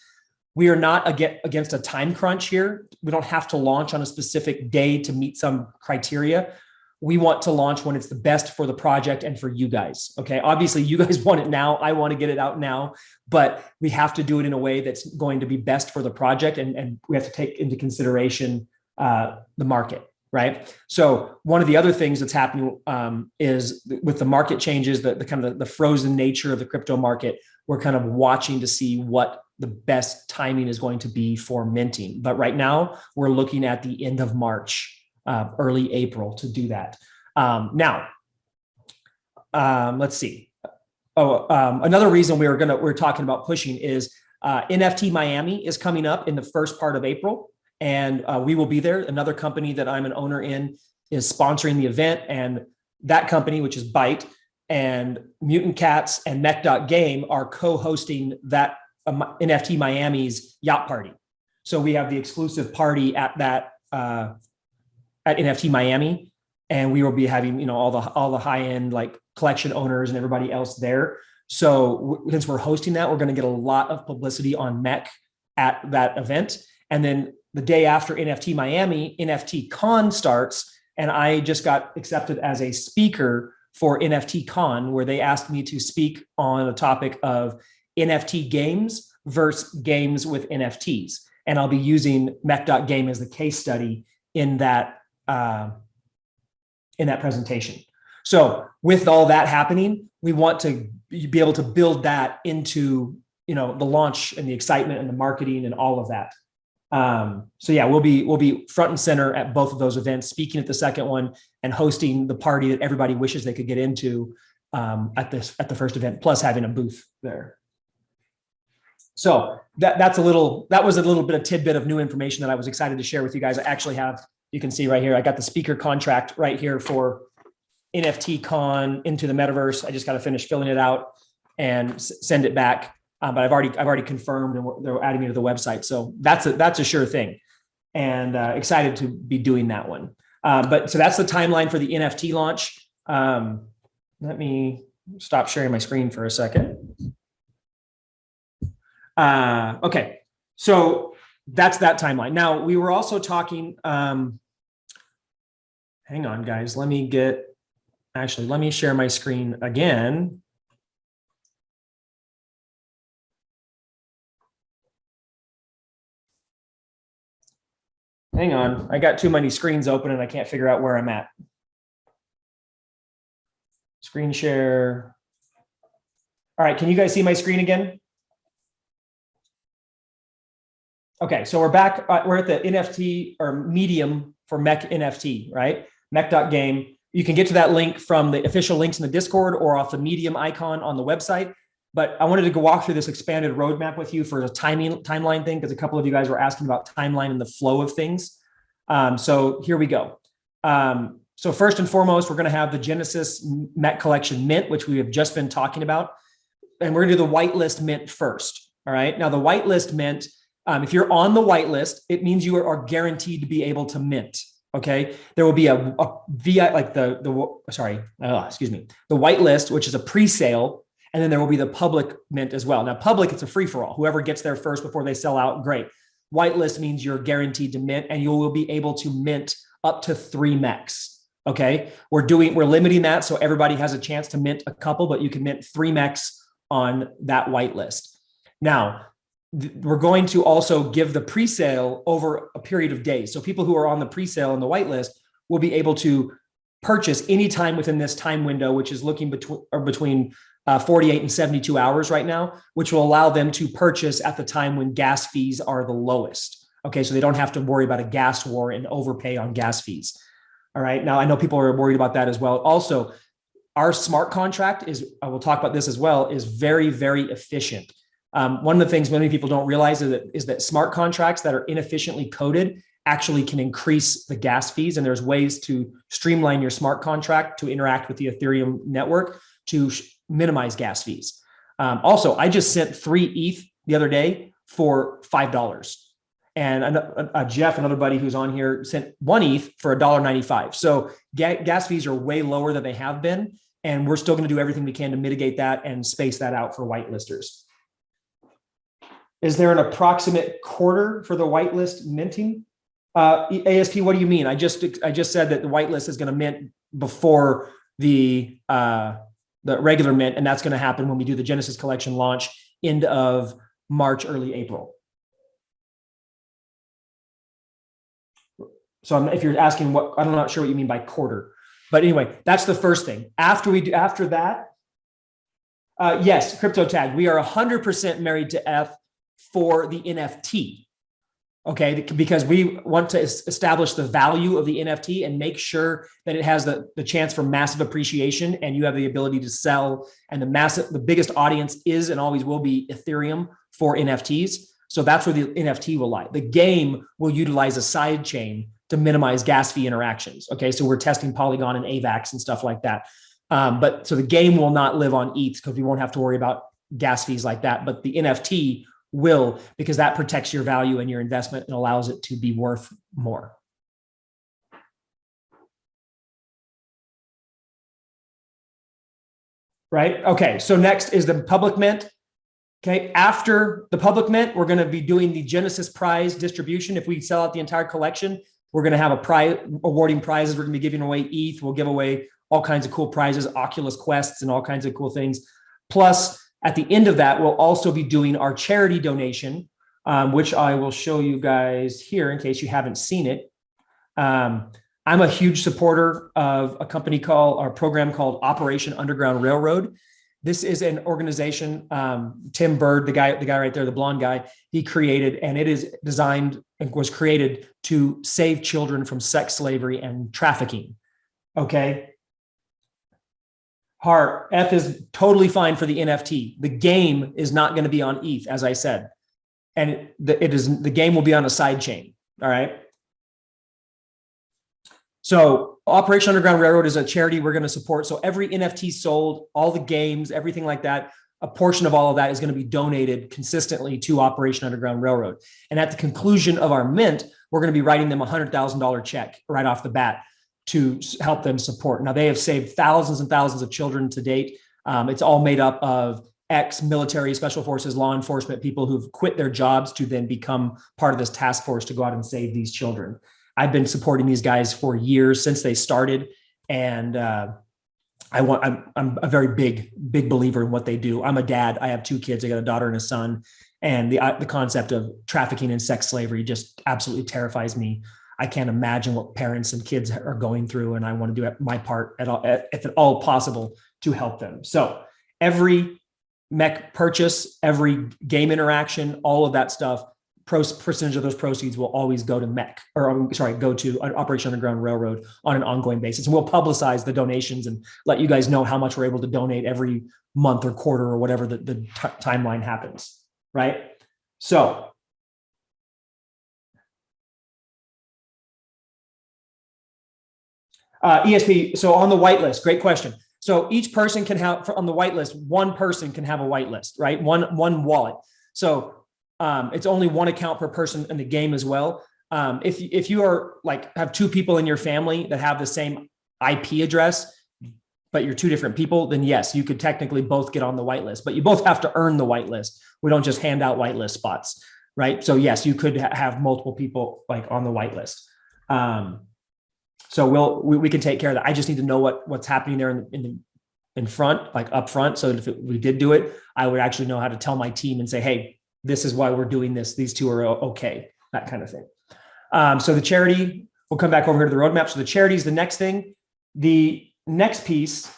We are not against a time crunch here. We don't have to launch on a specific day to meet some criteria. We want to launch when it's the best for the project and for you guys. Okay. Obviously you guys want it now. I want to get it out now, but we have to do it in a way that's going to be best for the project. And we have to take into consideration the market, right? So one of the other things that's happening is with the market changes, the kind of the frozen nature of the crypto market, we're kind of watching to see what the best timing is going to be for minting. But right now we're looking at the end of March, early April to do that. Let's see. Another reason we're talking about pushing is NFT Miami is coming up in the first part of April, and we will be there. Another company that I'm an owner in is sponsoring the event, and that company, which is Byte, and Mutant Cats and Mech.Game are co-hosting that NFT Miami's yacht party. So we have the exclusive party at that at NFT Miami, and we will be having all the high end like collection owners and everybody else there. So since we're hosting that, we're going to get a lot of publicity on Mech at that event. And then the day after NFT Miami, NFT Con starts, and I just got accepted as a speaker for NFT Con, where they asked me to speak on a topic of NFT games versus games with NFTs. And I'll be using Mech.Game as the case study in that presentation. So with all that happening, we want to be able to build that into, the launch and the excitement and the marketing and all of that. So yeah, we'll be front and center at both of those events, speaking at the second one and hosting the party that everybody wishes they could get into at the first event, plus having a booth there. So that was a little bit of tidbit of new information that I was excited to share with you guys. I actually have, you can see right here, I got the speaker contract right here for NFT Con into the metaverse. I just got to finish filling it out and send it back. But I've already confirmed, and they're adding me to the website. So that's a sure thing, and excited to be doing that one. But so that's the timeline for the NFT launch. Let me stop sharing my screen for a second. Okay, so that's that timeline. Now we were also talking. Hang on, guys. Let me share my screen again. Hang on, I got too many screens open and I can't figure out where I'm at. Screen share. All right, can you guys see my screen again? Okay, so we're back. We're at the NFT or medium for Mech NFT, right? Mech.Game. You can get to that link from the official links in the Discord or off the medium icon on the website. But I wanted to go walk through this expanded roadmap with you for a timeline thing, because a couple of you guys were asking about timeline and the flow of things. So here we go. So first and foremost, we're going to have the Genesis Mech Collection mint, which we have just been talking about. And we're going to do the whitelist mint first. All right. Now, the whitelist mint, if you're on the whitelist, it means you are guaranteed to be able to mint. Okay. There will be a VI, like the whitelist, which is a pre-sale. And then there will be the public mint as well. Now, public, it's a free for all. Whoever gets there first before they sell out, great. Whitelist means you're guaranteed to mint, and you will be able to mint up to 3 mechs. Okay. We're limiting that so everybody has a chance to mint a couple, but you can mint 3 mechs on that whitelist. Now, we're going to also give the pre-sale over a period of days. So people who are on the pre-sale and the whitelist will be able to purchase anytime within this time window, which is looking between 48 and 72 hours right now, which will allow them to purchase at the time when gas fees are the lowest. Okay, so they don't have to worry about a gas war and overpay on gas fees. All right, now I know people are worried about that as well. Also, our smart contract is, I will talk about this as well, is very, very efficient. One of the things many people don't realize is that smart contracts that are inefficiently coded actually can increase the gas fees. And there's ways to streamline your smart contract to interact with the Ethereum network to minimize gas fees. Also, I just sent 3 ETH the other day for $5. And Jeff, another buddy who's on here, sent 1 ETH for $1.95. So gas fees are way lower than they have been. And we're still going to do everything we can to mitigate that and space that out for whitelisters. Is there an approximate quarter for the whitelist minting? ASP, what do you mean? I just said that the whitelist is going to mint before the regular mint, and that's going to happen when we do the Genesis collection launch end of March, early April. So if you're asking what, I'm not sure what you mean by quarter, but anyway, that's the first thing. After that, yes, crypto tag. We are 100% married to F for the NFT. Okay, because we want to establish the value of the NFT and make sure that it has the chance for massive appreciation, and you have the ability to sell. And the biggest audience is and always will be Ethereum for NFTs. So that's where the NFT will lie. The game will utilize a side chain to minimize gas fee interactions. Okay, so we're testing Polygon and AVAX and stuff like that. But so the game will not live on ETH because we won't have to worry about gas fees like that. But the NFT will, because that protects your value and your investment and allows it to be worth more. Right? Okay, so next is the public mint. Okay, after the public mint, we're going to be doing the Genesis prize distribution. If we sell out the entire collection, we're going to have a prize, awarding prizes. We're going to be giving away ETH. We'll give away all kinds of cool prizes, Oculus Quests, and all kinds of cool things. Plus, at the end of that, we'll also be doing our charity donation, which I will show you guys here in case you haven't seen it. I'm a huge supporter of a program called Operation Underground Railroad. This is an organization, Tim Bird, the guy right there, the blonde guy, he created, and it is designed and was created to save children from sex slavery and trafficking. Okay. Heart, F is totally fine for the NFT. The game is not going to be on ETH, as I said. And the game will be on a side chain. All right. So Operation Underground Railroad is a charity we're going to support. So every NFT sold, all the games, everything like that, a portion of all of that is going to be donated consistently to Operation Underground Railroad. And at the conclusion of our mint, we're going to be writing them a $100,000 check right off the bat to help them support. Now, they have saved thousands and thousands of children to date. It's all made up of ex-military, special forces, law enforcement people who've quit their jobs to then become part of this task force to go out and save these children. I've been supporting these guys for years since they started, and I'm a very big believer in what they do. I'm a dad. I have 2 kids. I got a daughter and a son, and the concept of trafficking and sex slavery just absolutely terrifies me. I can't imagine what parents and kids are going through, and I want to do my part if at all possible to help them. So every mech purchase, every game interaction, all of that stuff, percentage of those proceeds will always go to go to Operation Underground Railroad on an ongoing basis. And we'll publicize the donations and let you guys know how much we're able to donate every month or quarter or whatever the timeline happens, right? So ESP, so on the whitelist, great question. So each person can have, on the whitelist, one person can have a whitelist, right? One wallet. So it's only one account per person in the game as well. If you are like have two people in your family that have the same IP address, but you're two different people, then yes, you could technically both get on the whitelist, but you both have to earn the whitelist. We don't just hand out whitelist spots, right? So yes, you could have multiple people like on the whitelist. So we can take care of that. I just need to know what's happening there in front, like up front. So if we did do it, I would actually know how to tell my team and say, hey, this is why we're doing this. These two are okay, that kind of thing. So the charity, we'll come back over here to the roadmap. So the charity is the next thing. The next piece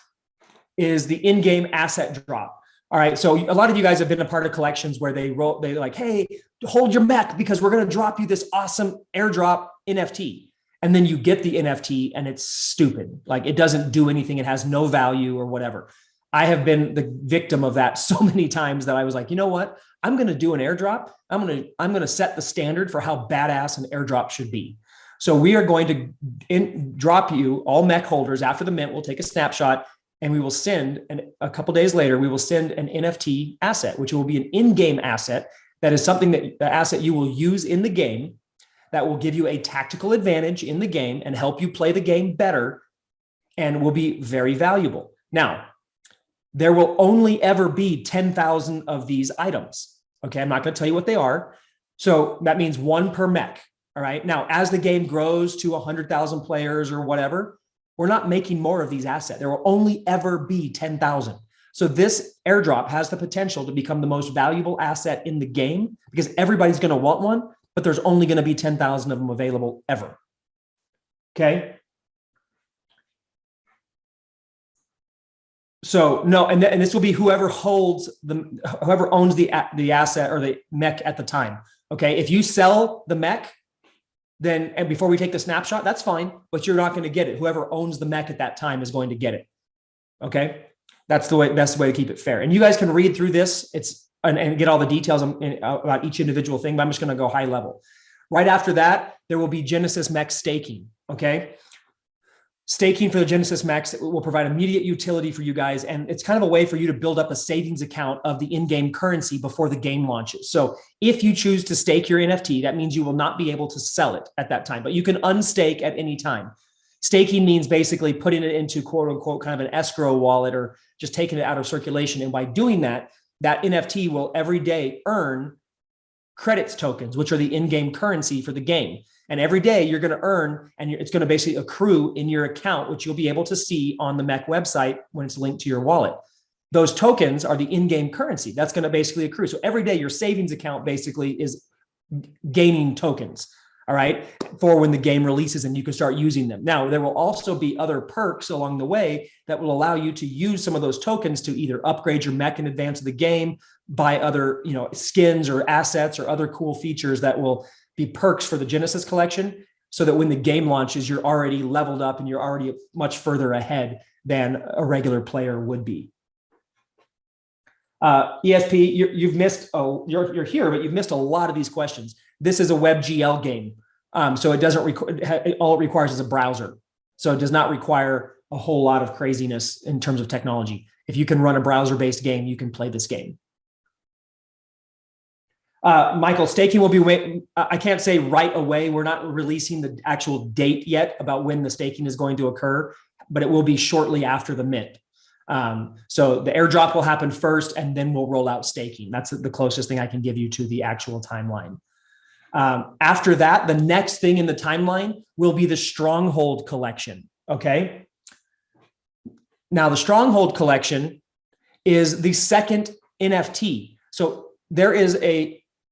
is the in-game asset drop. All right. So a lot of you guys have been a part of collections where they like, hey, hold your mech because we're going to drop you this awesome airdrop NFT. And then you get the NFT and it's stupid. Like it doesn't do anything. It has no value or whatever. I have been the victim of that so many times that I was like, you know what? I'm going to do an airdrop. I'm going to set the standard for how badass an airdrop should be. So we are going to drop you all mech holders after the mint. We'll take a snapshot and we will send, and a couple days later, we will send an NFT asset, which will be an in-game asset. That is something that the asset you will use in the game that will give you a tactical advantage in the game and help you play the game better and will be very valuable. Now, there will only ever be 10,000 of these items. Okay, I'm not going to tell you what they are. So that means one per mech. All right. Now, as the game grows to 100,000 players or whatever, we're not making more of these assets. There will only ever be 10,000. So this airdrop has the potential to become the most valuable asset in the game because everybody's going to want one, but there's only going to be 10,000 of them available ever. Okay. So no, and this will be whoever owns the asset or the mech at the time. Okay. If you sell the mech, then, and before we take the snapshot, that's fine, but you're not going to get it. Whoever owns the mech at that time is going to get it. Okay. That's the best way to keep it fair. And you guys can read through this. And get all the details about each individual thing, but I'm just going to go high level. Right after that, there will be Genesis Mech staking. Okay. Staking for the Genesis Mechs will provide immediate utility for you guys. And it's kind of a way for you to build up a savings account of the in-game currency before the game launches. So if you choose to stake your NFT, that means you will not be able to sell it at that time, but you can unstake at any time. Staking means basically putting it into quote unquote kind of an escrow wallet or just taking it out of circulation. And by doing that, that NFT will every day earn credits tokens, which are the in-game currency for the game. And every day you're going to earn, and it's going to basically accrue in your account, which you'll be able to see on the Mech website when it's linked to your wallet. Those tokens are the in-game currency. That's going to basically accrue. So every day your savings account basically is gaining tokens, all right, for when the game releases and you can start using them. Now, there will also be other perks along the way that will allow you to use some of those tokens to either upgrade your mech in advance of the game, buy other, skins or assets or other cool features that will be perks for the Genesis collection, so that when the game launches, you're already leveled up and you're already much further ahead than a regular player would be. ESP, you've missed, you're here, but you've missed a lot of these questions. This is a WebGL game. So it doesn't all it requires is a browser. So it does not require a whole lot of craziness in terms of technology. If you can run a browser-based game, you can play this game. Michael, staking will be, I can't say right away. We're not releasing the actual date yet about when the staking is going to occur, but it will be shortly after the mint. So the airdrop will happen first, and then we'll roll out staking. That's the closest thing I can give you to the actual timeline. After that, the next thing in the timeline will be the Stronghold collection. Okay. Now the Stronghold collection is the second NFT. So there is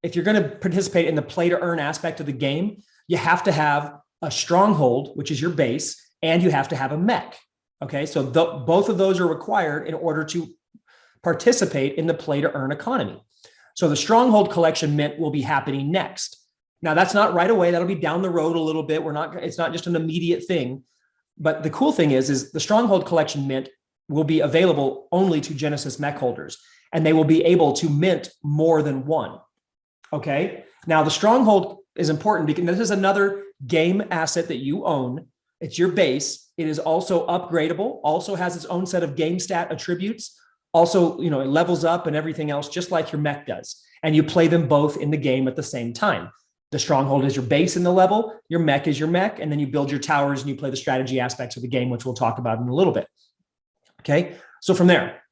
if you're going to participate in the play to earn aspect of the game, you have to have a Stronghold, which is your base, and you have to have a mech. Okay. So both of those are required in order to participate in the play to earn economy. So the Stronghold collection mint will be happening next. Now that's not right away. That'll be down the road a little bit. It's not just an immediate thing, but the cool thing is the Stronghold collection mint will be available only to Genesis Mech holders, and they will be able to mint more than one. Okay. Now the Stronghold is important because this is another game asset that you own. It's your base. It is also upgradable, also has its own set of game stat attributes. Also, it levels up and everything else, just like your mech does. And you play them both in the game at the same time. The stronghold is your base in the level. Your mech is your mech. And then you build your towers and you play the strategy aspects of the game, which we'll talk about in a little bit. Okay. So from there,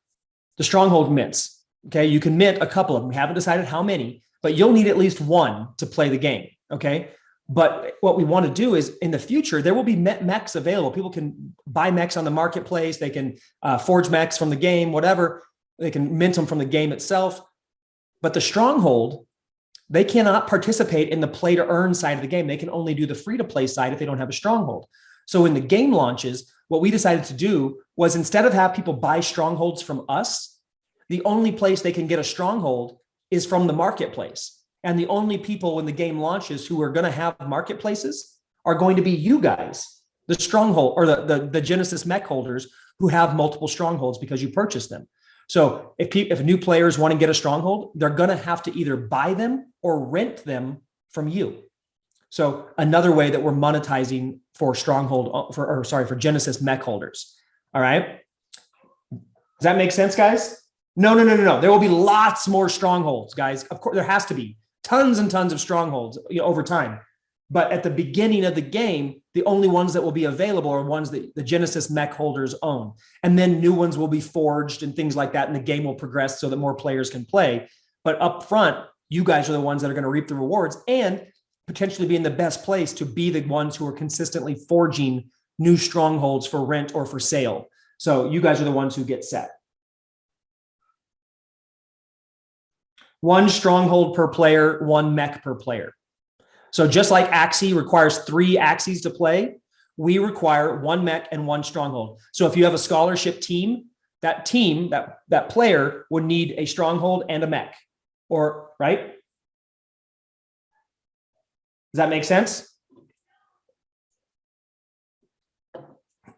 the stronghold mints. Okay. You can mint a couple of them. We haven't decided how many, but you'll need at least one to play the game. Okay. But what we want to do is in the future, there will be mechs available. People can buy mechs on the marketplace. They can forge mechs from the game, whatever. They can mint them from the game itself. But the stronghold, they cannot participate in the play to earn side of the game. They can only do the free to play side if they don't have a stronghold. So in the game launches, what we decided to do was instead of have people buy strongholds from us, the only place they can get a stronghold is from the marketplace. And the only people when the game launches who are going to have marketplaces are going to be you guys, the stronghold or the Genesis Mech holders who have multiple strongholds because you purchased them. So if new players want to get a stronghold, they're going to have to either buy them or rent them from you. So another way that we're monetizing for for Genesis Mech holders. All right. Does that make sense, guys? No. There will be lots more strongholds, guys. Of course, there has to be tons and tons of strongholds over time. But at the beginning of the game, the only ones that will be available are ones that the Genesis Mech holders own. And then new ones will be forged and things like that. And the game will progress so that more players can play. But up front, you guys are the ones that are going to reap the rewards and potentially be in the best place to be the ones who are consistently forging new strongholds for rent or for sale. So you guys are the ones who get set. One stronghold per player, one mech per player. So just like Axie requires 3 Axies to play, we require 1 mech and 1 stronghold. So if you have a scholarship team, that player would need a stronghold and a mech, right? Does that make sense?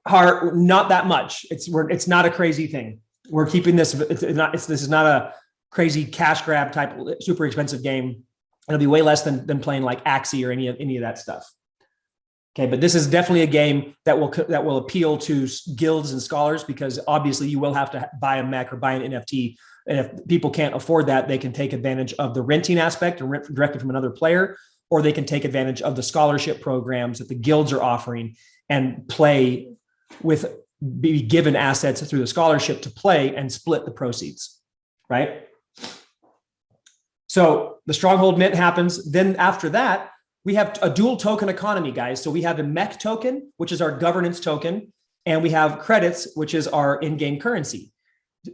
Not that much. It's not a crazy thing. We're keeping this. This is not a crazy cash grab type super expensive game. It'll be way less than playing like Axie or any of that stuff. Okay, but this is definitely a game that will appeal to guilds and scholars because obviously you will have to buy a mech or buy an NFT. And if people can't afford that, they can take advantage of the renting aspect and rent directly from another player, or they can take advantage of the scholarship programs that the guilds are offering and be given assets through the scholarship to play and split the proceeds, right? So the stronghold mint happens. Then after that, we have a dual token economy, guys. So we have a mech token, which is our governance token, and we have credits, which is our in-game currency.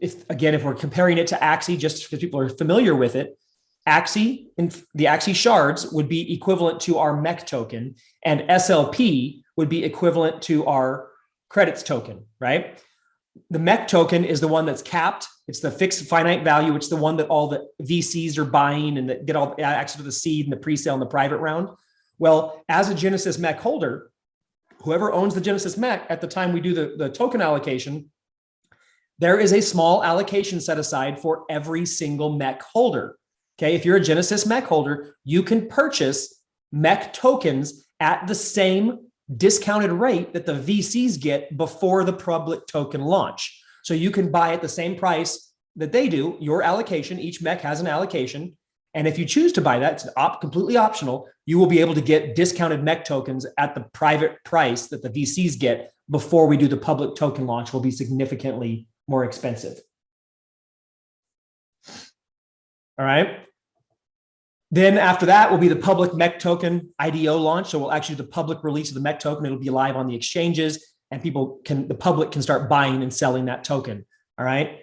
If we're comparing it to Axie, just because people are familiar with it, Axie and the Axie shards would be equivalent to our mech token, and SLP would be equivalent to our credits token, right? The mech token is the one that's capped. It's the fixed finite value. It's the one that all the VCs are buying and that get all access to the seed and the pre-sale and the private round. Well, as a Genesis Mech holder, whoever owns the Genesis Mech at the time we do the token allocation, there is a small allocation set aside for every single mech holder. Okay, if you're a Genesis Mech holder, you can purchase mech tokens at the same discounted rate that the VCs get before the public token launch. So you can buy at the same price that they do, your allocation. Each mech has an allocation. And if you choose to buy that, it's completely optional. You will be able to get discounted mech tokens at the private price that the VCs get before we do the public token launch. Will be significantly more expensive. All right. Then after that will be the public mech token IDO launch. So we'll actually do the public release of the mech token. It'll be live on the exchanges and the public can start buying and selling that token. All right.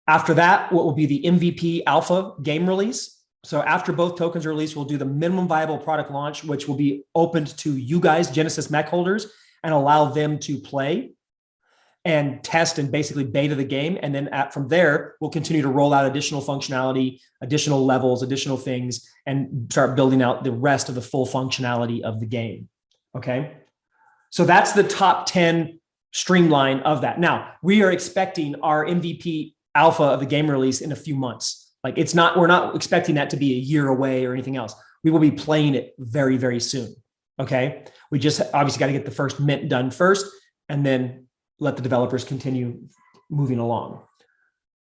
After that, what will be the MVP alpha game release. So after both tokens are released, we'll do the minimum viable product launch, which will be opened to you guys, Genesis Mech holders, and allow them to play and test and basically beta the game. And then from there, we'll continue to roll out additional functionality, additional levels, additional things, and start building out the rest of the full functionality of the game. Okay. So that's the top 10 streamline of that. Now we are expecting our MVP alpha of the game release in a few months. Like we're not expecting that to be a year away or anything else. We will be playing it very, very soon. Okay. We just obviously got to get the first mint done first, and then let the developers continue moving along.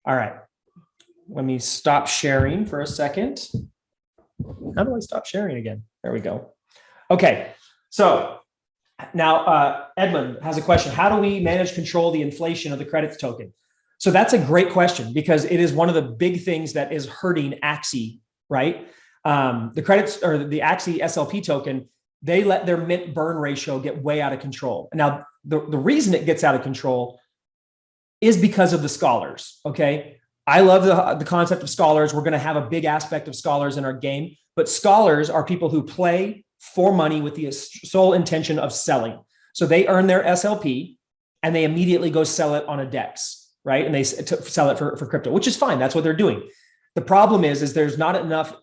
All right. Let me stop sharing for a second. How do I stop sharing again? There we go. Okay. So now Edmund has a question. How do we manage control the inflation of the credits token? So that's a great question, because it is one of the big things that is hurting Axie, right? The credits, or the Axie SLP token, they let their mint burn ratio get way out of control. Now, the reason it gets out of control is because of the scholars, okay? I love the concept of scholars. We're going to have a big aspect of scholars in our game, but scholars are people who play for money with the sole intention of selling. So they earn their SLP and they immediately go sell it on a DEX, right? And they sell it for crypto, which is fine. That's what they're doing. The problem is there's not enough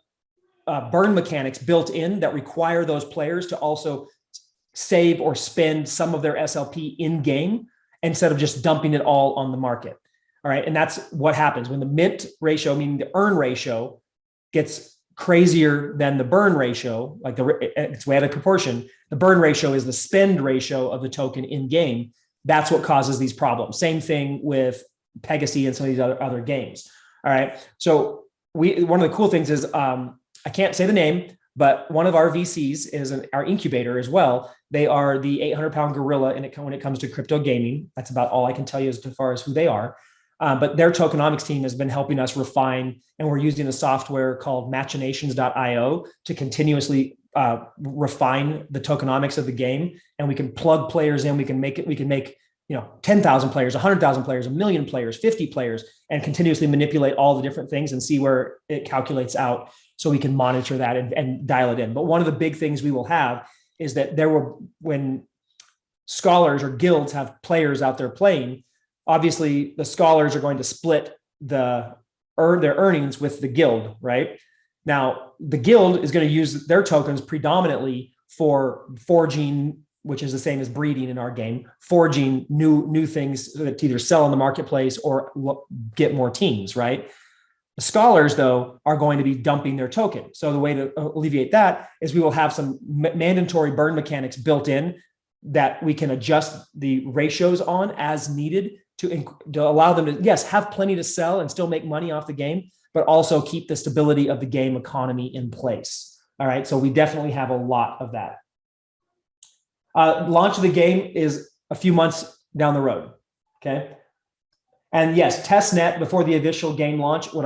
burn mechanics built in that require those players to also save or spend some of their SLP in game instead of just dumping it all on the market. All right. And that's what happens when the mint ratio, meaning the earn ratio, gets crazier than the burn ratio, like it's way out of proportion. The burn ratio is the spend ratio of the token in game. That's what causes these problems. Same thing with Pegasus and some of these other games. All right. So one of the cool things is, I can't say the name, but one of our VCs is our incubator as well. They are the 800-pound gorilla when it comes to crypto gaming. That's about all I can tell you as far as who they are. But their tokenomics team has been helping us refine, and we're using a software called machinations.io to continuously refine the tokenomics of the game. And we can plug players in. We can make 10,000 players, 100,000 players, 1 million players, 50 players, and continuously manipulate all the different things and see where it calculates out, so we can monitor that and dial it in. But one of the big things we will have is that when scholars or guilds have players out there playing, obviously the scholars are going to split their earnings with the guild, right? Now, the guild is going to use their tokens predominantly for forging, which is the same as breeding in our game, forging new things that to either sell in the marketplace or get more teams, right? The scholars, though, are going to be dumping their token. So the way to alleviate that is we will have some mandatory burn mechanics built in that we can adjust the ratios on as needed to allow them to, yes, have plenty to sell and still make money off the game, but also keep the stability of the game economy in place. All right, so we definitely have a lot of that. Launch of the game is a few months down the road, okay? And yes, testnet before the official game launch. What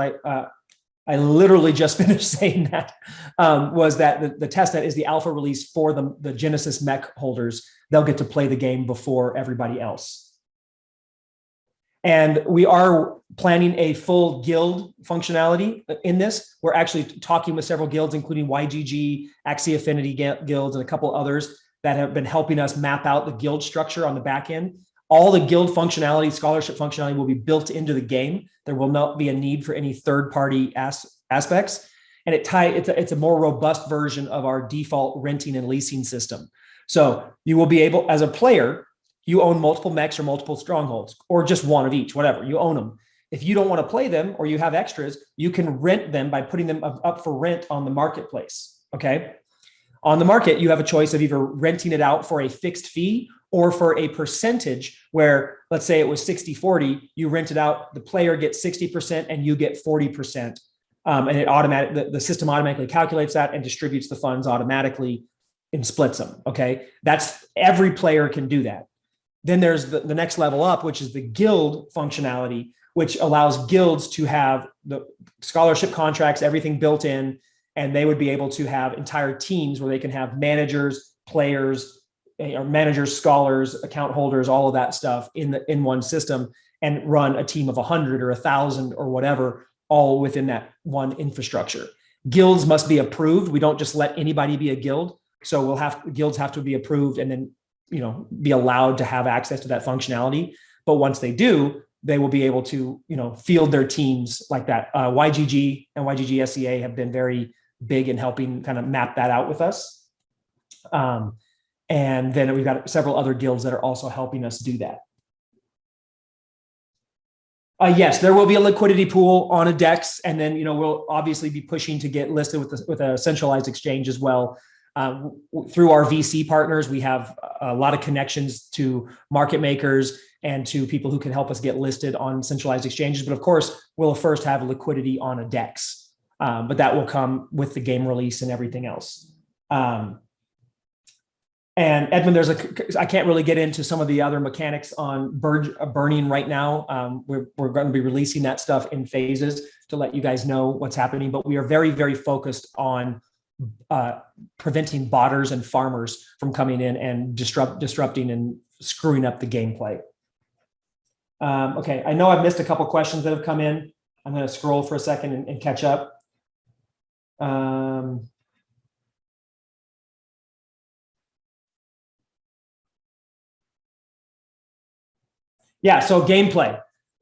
I literally just finished saying that was that the testnet is the alpha release for the Genesis Mech holders. They'll get to play the game before everybody else. And we are planning a full guild functionality in this. We're actually talking with several guilds, including YGG, Axie Affinity guilds, and a couple others that have been helping us map out the guild structure on the back end. All the guild functionality, scholarship functionality will be built into the game. There will not be a need for any third-party aspects. And it's a more robust version of our default renting and leasing system. So you will be able, as a player, you own multiple mechs or multiple strongholds, or just one of each, whatever, you own them. If you don't want to play them or you have extras, you can rent them by putting them up for rent on the marketplace, okay? On the market, you have a choice of either renting it out for a fixed fee or for a percentage where, let's say it was 60-40, you rent it out, the player gets 60% and you get 40%. And the system automatically calculates that and distributes the funds automatically and splits them, okay? Every player can do that. Then there's the next level up, which is the guild functionality, which allows guilds to have the scholarship contracts, everything built in, and they would be able to have entire teams where they can have managers, players, or managers, scholars, account holders, all of that stuff in one system, and run a team of 100 or 1,000 or whatever, all within that one infrastructure. Guilds must be approved. We don't just let anybody be a guild. So guilds have to be approved and then be allowed to have access to that functionality. But once they do, they will be able to field their teams like that. YGG and YGG SEA have been very big in helping kind of map that out with us. And then we've got several other guilds that are also helping us do that. Yes, there will be a liquidity pool on a DEX, and then we'll obviously be pushing to get listed with a centralized exchange as well. Through our VC partners, we have a lot of connections to market makers and to people who can help us get listed on centralized exchanges. But of course, we'll first have liquidity on a DEX, but that will come with the game release and everything else. And Edmund, I can't really get into some of the other mechanics on burning right now. We're going to be releasing that stuff in phases to let you guys know what's happening. But we are very, very focused on preventing botters and farmers from coming in and disrupting and screwing up the gameplay. Okay, I know I've missed a couple questions that have come in. I'm going to scroll for a second and catch up. Yeah, so gameplay.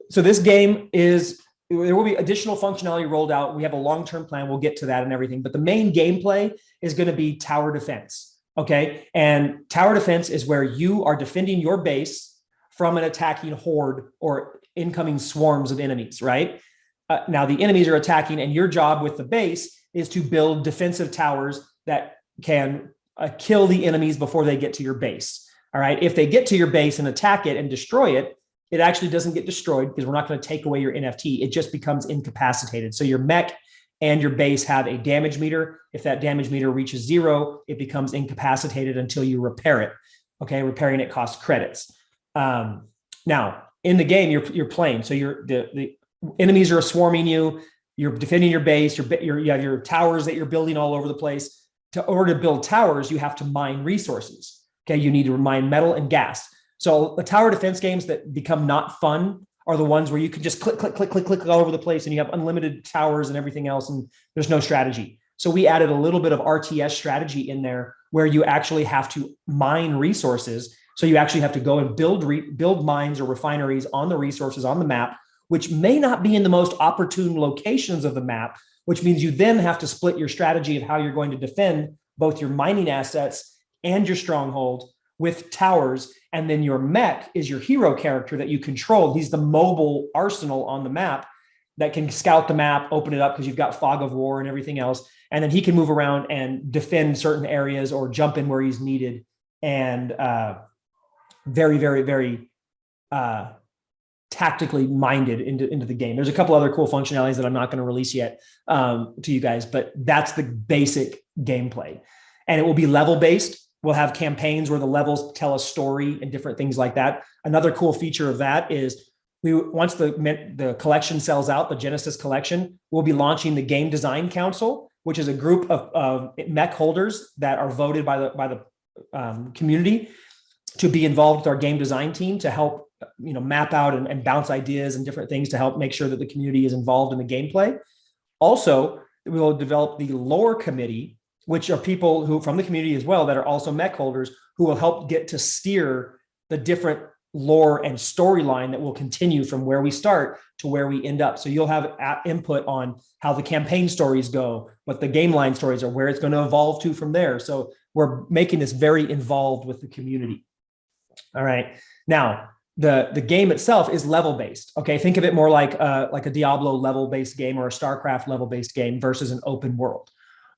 So this game there will be additional functionality rolled out. We have a long-term plan. We'll get to that and everything. But the main gameplay is going to be tower defense. Okay. And tower defense is where you are defending your base from an attacking horde or incoming swarms of enemies, right? Now the enemies are attacking, and your job with the base is to build defensive towers that can kill the enemies before they get to your base. All right. If they get to your base and attack it and destroy it, it actually doesn't get destroyed because we're not going to take away your NFT. It just becomes incapacitated. So your mech and your base have a damage meter. If that damage meter reaches 0, it becomes incapacitated until you repair it. Okay, repairing it costs credits. Now in the game, you're playing. So the enemies are swarming you. You're defending your base. You have your towers that you're building all over the place. In order to build towers, you have to mine resources. Okay, you need to mine metal and gas. So the tower defense games that become not fun are the ones where you can just click all over the place and you have unlimited towers and everything else, and there's no strategy. So we added a little bit of RTS strategy in there where you actually have to mine resources. So you actually have to go and build mines or refineries on the resources on the map, which may not be in the most opportune locations of the map, which means you then have to split your strategy of how you're going to defend both your mining assets and your stronghold with towers. And then your mech is your hero character that you control. He's the mobile arsenal on the map that can scout the map, open it up because you've got fog of war and everything else. And then he can move around and defend certain areas or jump in where he's needed. And very, very, very tactically minded into the game. There's a couple other cool functionalities that I'm not going to release yet to you guys, but that's the basic gameplay. And it will be level based. We'll have campaigns where the levels tell a story and different things like that. Another cool feature of that is once the collection sells out, the Genesis collection, we'll be launching the Game Design Council, which is a group of mech holders that are voted by the community to be involved with our game design team to help map out and bounce ideas and different things to help make sure that the community is involved in the gameplay. Also, we will develop the lore committee, which are people who from the community as well that are also mech holders who will help get to steer the different lore and storyline that will continue from where we start to where we end up. So you'll have input on how the campaign stories go, what the game line stories are, where it's going to evolve to from there. So we're making this very involved with the community. All right. Now, the game itself is level based. Okay. Think of it more like a Diablo level based game or a StarCraft level based game versus an open world.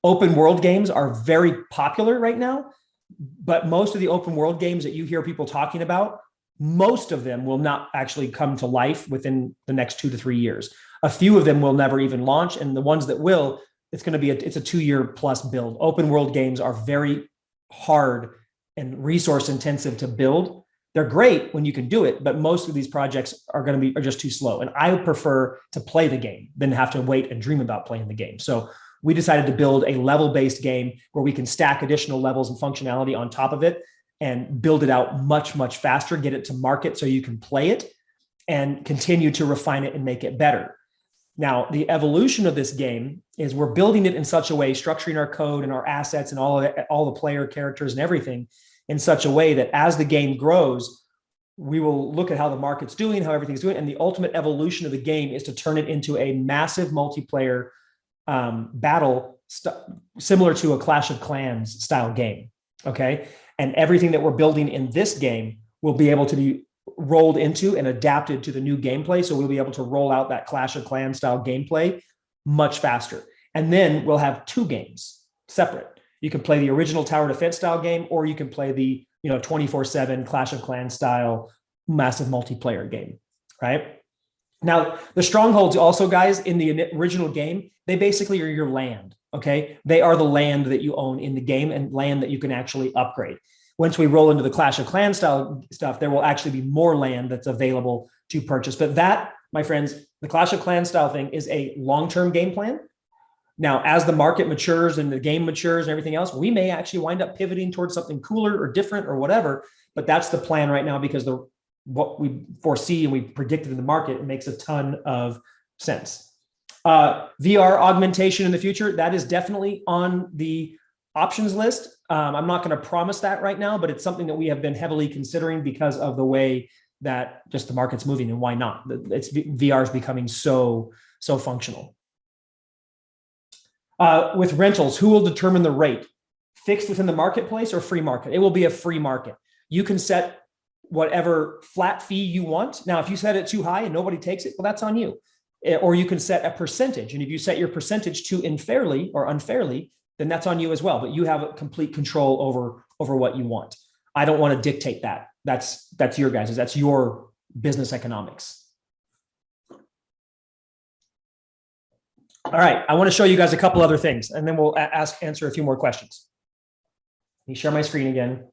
Open world games are very popular right now, but most of the open world games that you hear people talking about, most of them will not actually come to life within the next 2 to 3 years. A few of them will never even launch, and the ones that will, it's a 2-year plus build. Open world games are very hard and resource intensive to build. They're great when you can do it, but most of these projects are just too slow. And I would prefer to play the game than have to wait and dream about playing the game. So we decided to build a level-based game where we can stack additional levels and functionality on top of it and build it out much, much faster, get it to market so you can play it and continue to refine it and make it better. Now, the evolution of this game is we're building it in such a way, structuring our code and our assets and all the player characters and everything in such a way that as the game grows, we will look at how the market's doing, how everything's doing. And the ultimate evolution of the game is to turn it into a massive multiplayer battle similar to a Clash of Clans style game. Okay. And everything that we're building in this game will be able to be rolled into and adapted to the new gameplay. So we'll be able to roll out that Clash of Clans style gameplay much faster. And then we'll have 2 games separate. You can play the original tower defense style game, or you can play the 24/7 Clash of Clans style massive multiplayer game, right? Now, the strongholds also, guys, in the original game, they basically are your land, okay? They are the land that you own in the game and land that you can actually upgrade. Once we roll into the Clash of Clans style stuff, there will actually be more land that's available to purchase. But that, my friends, the Clash of Clans style thing is a long-term game plan. Now, as the market matures and the game matures and everything else, we may actually wind up pivoting towards something cooler or different or whatever. But that's the plan right now, because what we foresee and we predicted in the market makes a ton of sense. VR augmentation in the future, that is definitely on the options list. I'm not going to promise that right now, but it's something that we have been heavily considering because of the way that just the market's moving, and why not? VR is becoming so functional. With rentals, who will determine the rate? Fixed within the marketplace or free market? It will be a free market. You can set whatever flat fee you want. Now, if you set it too high and nobody takes it, well, that's on you. Or you can set a percentage. And if you set your percentage too unfairly, then that's on you as well. But you have complete control over what you want. I don't want to dictate that. That's your guys'. That's your business economics. All right, I want to show you guys a couple other things, and then we'll answer a few more questions. Let me share my screen again.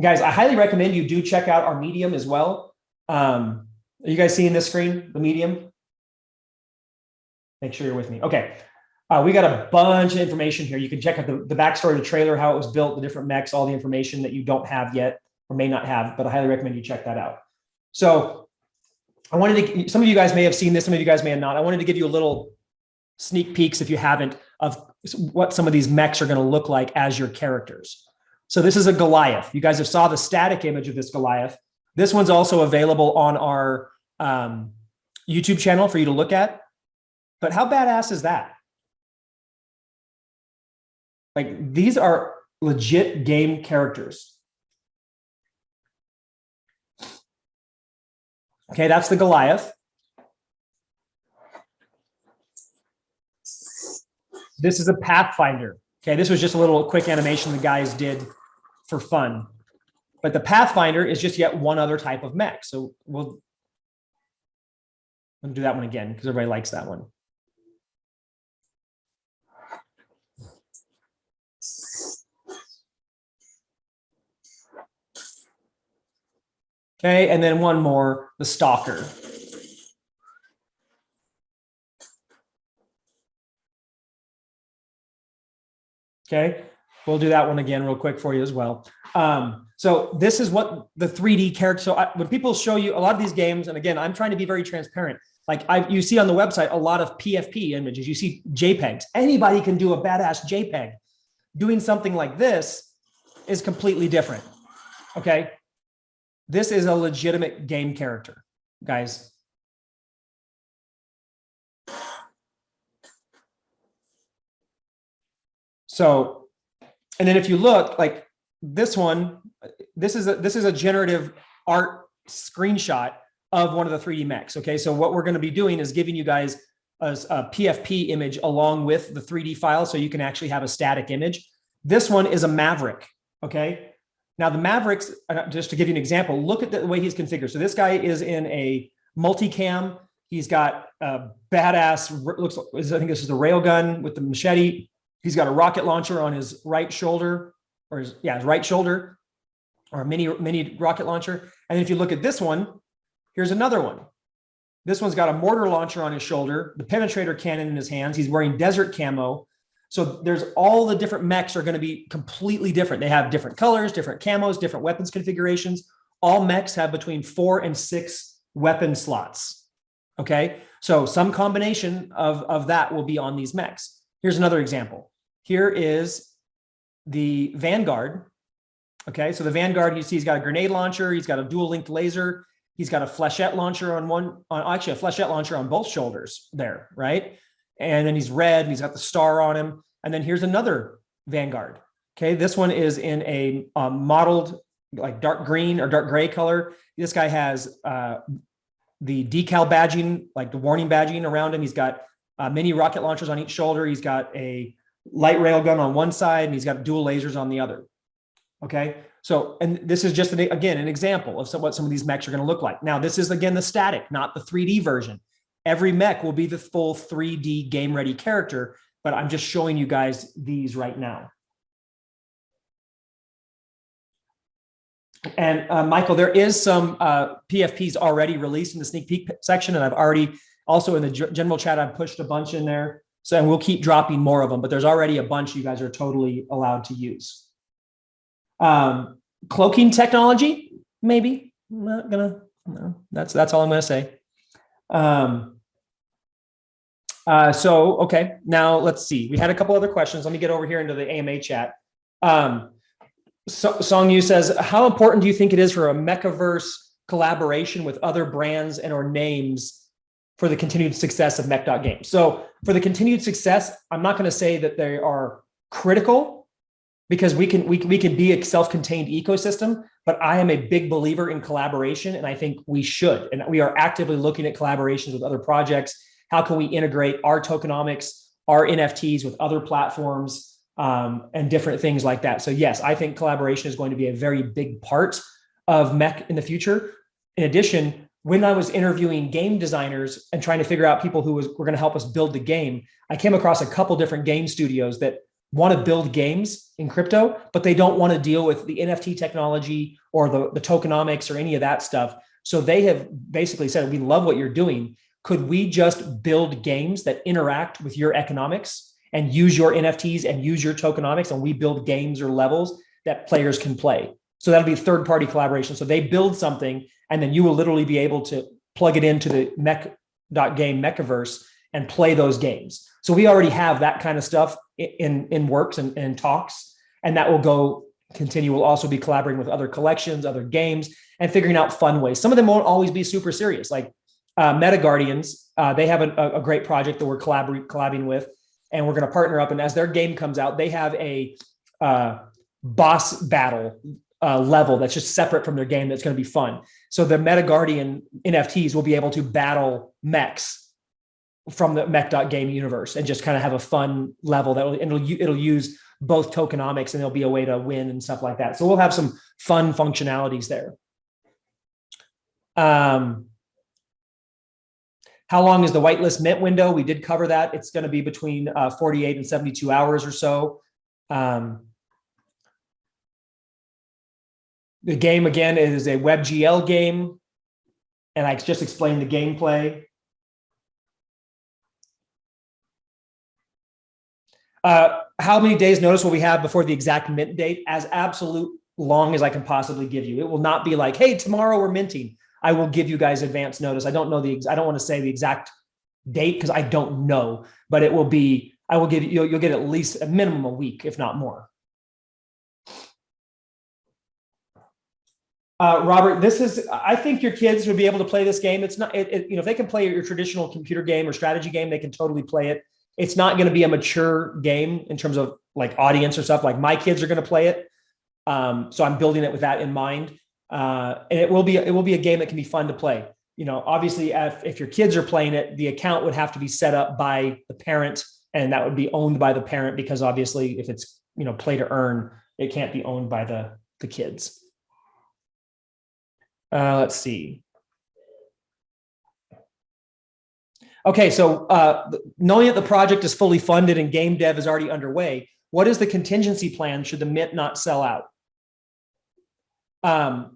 Guys, I highly recommend you do check out our Medium as well. Are you guys seeing this screen, the Medium? Make sure you're with me. Okay. We got a bunch of information here. You can check out the backstory of the trailer, how it was built, the different mechs, all the information that you don't have yet or may not have, but I highly recommend you check that out. So I wanted to, some of you guys may have seen this, some of you guys may have not. I wanted to give you a little sneak peeks, if you haven't, of what some of these mechs are going to look like as your characters. So this is a Goliath. You guys have saw the static image of this Goliath. This one's also available on our YouTube channel for you to look at. But how badass is that? Like, these are legit game characters. Okay, that's the Goliath. This is a Pathfinder. Okay, this was just a little quick animation the guys did for fun. But the Pathfinder is just yet one other type of mech. So we'll do that one again because everybody likes that one. Okay, and then one more, the Stalker. Okay, we'll do that one again real quick for you as well. So this is what the 3D character. So when people show you a lot of these games, and again, I'm trying to be very transparent. Like you see on the website a lot of PFP images. You see JPEGs. Anybody can do a badass JPEG. Doing something like this is completely different. Okay, this is a legitimate game character, guys. So, and then if you look, like this one, this is a generative art screenshot of one of the 3D mechs. Okay, so what we're going to be doing is giving you guys a PFP image along with the 3D file, so you can actually have a static image. This one is a Maverick. Okay, now the Mavericks, just to give you an example, look at the way he's configured. So this guy is in a multicam. He's got a badass, looks, I think this is the railgun with the machete. He's got a rocket launcher on his right shoulder, or his right shoulder, or a mini rocket launcher. And if you look at this one, here's another one. This one's got a mortar launcher on his shoulder, the penetrator cannon in his hands. He's wearing desert camo. So there's all the different mechs are going to be completely different. They have different colors, different camos, different weapons configurations. All mechs have between 4 and 6 weapon slots. Okay, so some combination of that will be on these mechs. Here's another example. Here is the Vanguard. Okay, so the Vanguard, you see he's got a grenade launcher, he's got a dual linked laser, he's got a flechette launcher actually a flechette launcher on both shoulders there, right? And then he's red and he's got the star on him. And then here's another Vanguard. Okay, this one is in a mottled like dark green or dark gray color. This guy has the decal badging, like the warning badging around him. He's got mini rocket launchers on each shoulder. He's got a light railgun on one side, and he's got dual lasers on the other. Okay. So, and this is just, again, an example of what some of these mechs are going to look like. Now, this is, again, the static, not the 3D version. Every mech will be the full 3D game ready character, but I'm just showing you guys these right now. And Michael, there is some PFPs already released in the sneak peek section, and I've already also in the general chat, I've pushed a bunch in there. So, and we'll keep dropping more of them, but there's already a bunch you guys are totally allowed to use. Cloaking technology, maybe. I'm not gonna. No, that's all I'm gonna say. So okay, now let's see. We had a couple other questions. Let me get over here into the AMA chat. Song Yu says, how important do you think it is for a Mechiverse collaboration with other brands and or names for the continued success of Mech.Game? So for the continued success, I'm not going to say that they are critical, because we can be a self-contained ecosystem, but I am a big believer in collaboration, and I think we should. And we are actively looking at collaborations with other projects. How can we integrate our tokenomics, our NFTs with other platforms, and different things like that? So yes, I think collaboration is going to be a very big part of Mech in the future. In addition, when I was interviewing game designers and trying to figure out people who were going to help us build the game, I came across a couple different game studios that want to build games in crypto, but they don't want to deal with the NFT technology or the tokenomics or any of that stuff. So they have basically said, we love what you're doing. Could we just build games that interact with your economics and use your NFTs and use your tokenomics, and we build games or levels that players can play? So that'll be third-party collaboration. So they build something, and then you will literally be able to plug it into the Mech.Game Mechiverse and play those games. So we already have that kind of stuff in works and talks, and that will continue. We'll also be collaborating with other collections, other games, and figuring out fun ways. Some of them won't always be super serious, like Meta Guardians. They have a great project that we're collabing with, and we're going to partner up. And as their game comes out, they have a boss battle level that's just separate from their game that's going to be fun. So the Meta Guardian NFTs will be able to battle mechs from the Mech.Game universe and just kind of have a fun level it'll use both tokenomics, and there'll be a way to win and stuff like that. So we'll have some fun functionalities there. How long is the whitelist mint window? We did cover that. It's going to be between 48 and 72 hours or so. The game, again, is a WebGL game, and I just explained the gameplay. How many days notice will we have before the exact mint date? As absolute long as I can possibly give you. It will not be like, hey, tomorrow we're minting. I will give you guys advance notice. I don't want to say the exact date because I don't know, but it will be, I will give you, you'll get at least a minimum a week, if not more. Robert, I think your kids would be able to play this game. It's not, if they can play your traditional computer game or strategy game, they can totally play it. It's not going to be a mature game in terms of like audience or stuff. Like my kids are going to play it. So I'm building it with that in mind. And it will be a game that can be fun to play. Obviously if your kids are playing it, the account would have to be set up by the parent, and that would be owned by the parent, because obviously if it's, play to earn, it can't be owned by the kids. Let's see. Okay, so knowing that the project is fully funded and game dev is already underway, what is the contingency plan should the mint not sell out?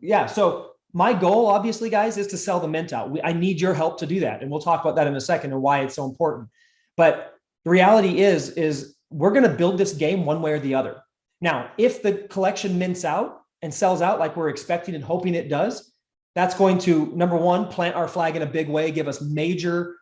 Yeah, so my goal, obviously, guys, is to sell the mint out. I need your help to do that, and we'll talk about that in a second and why it's so important. But the reality is we're going to build this game one way or the other. Now, if the collection mints out and sells out like we're expecting and hoping it does, that's going to, number one, plant our flag in a big way, give us major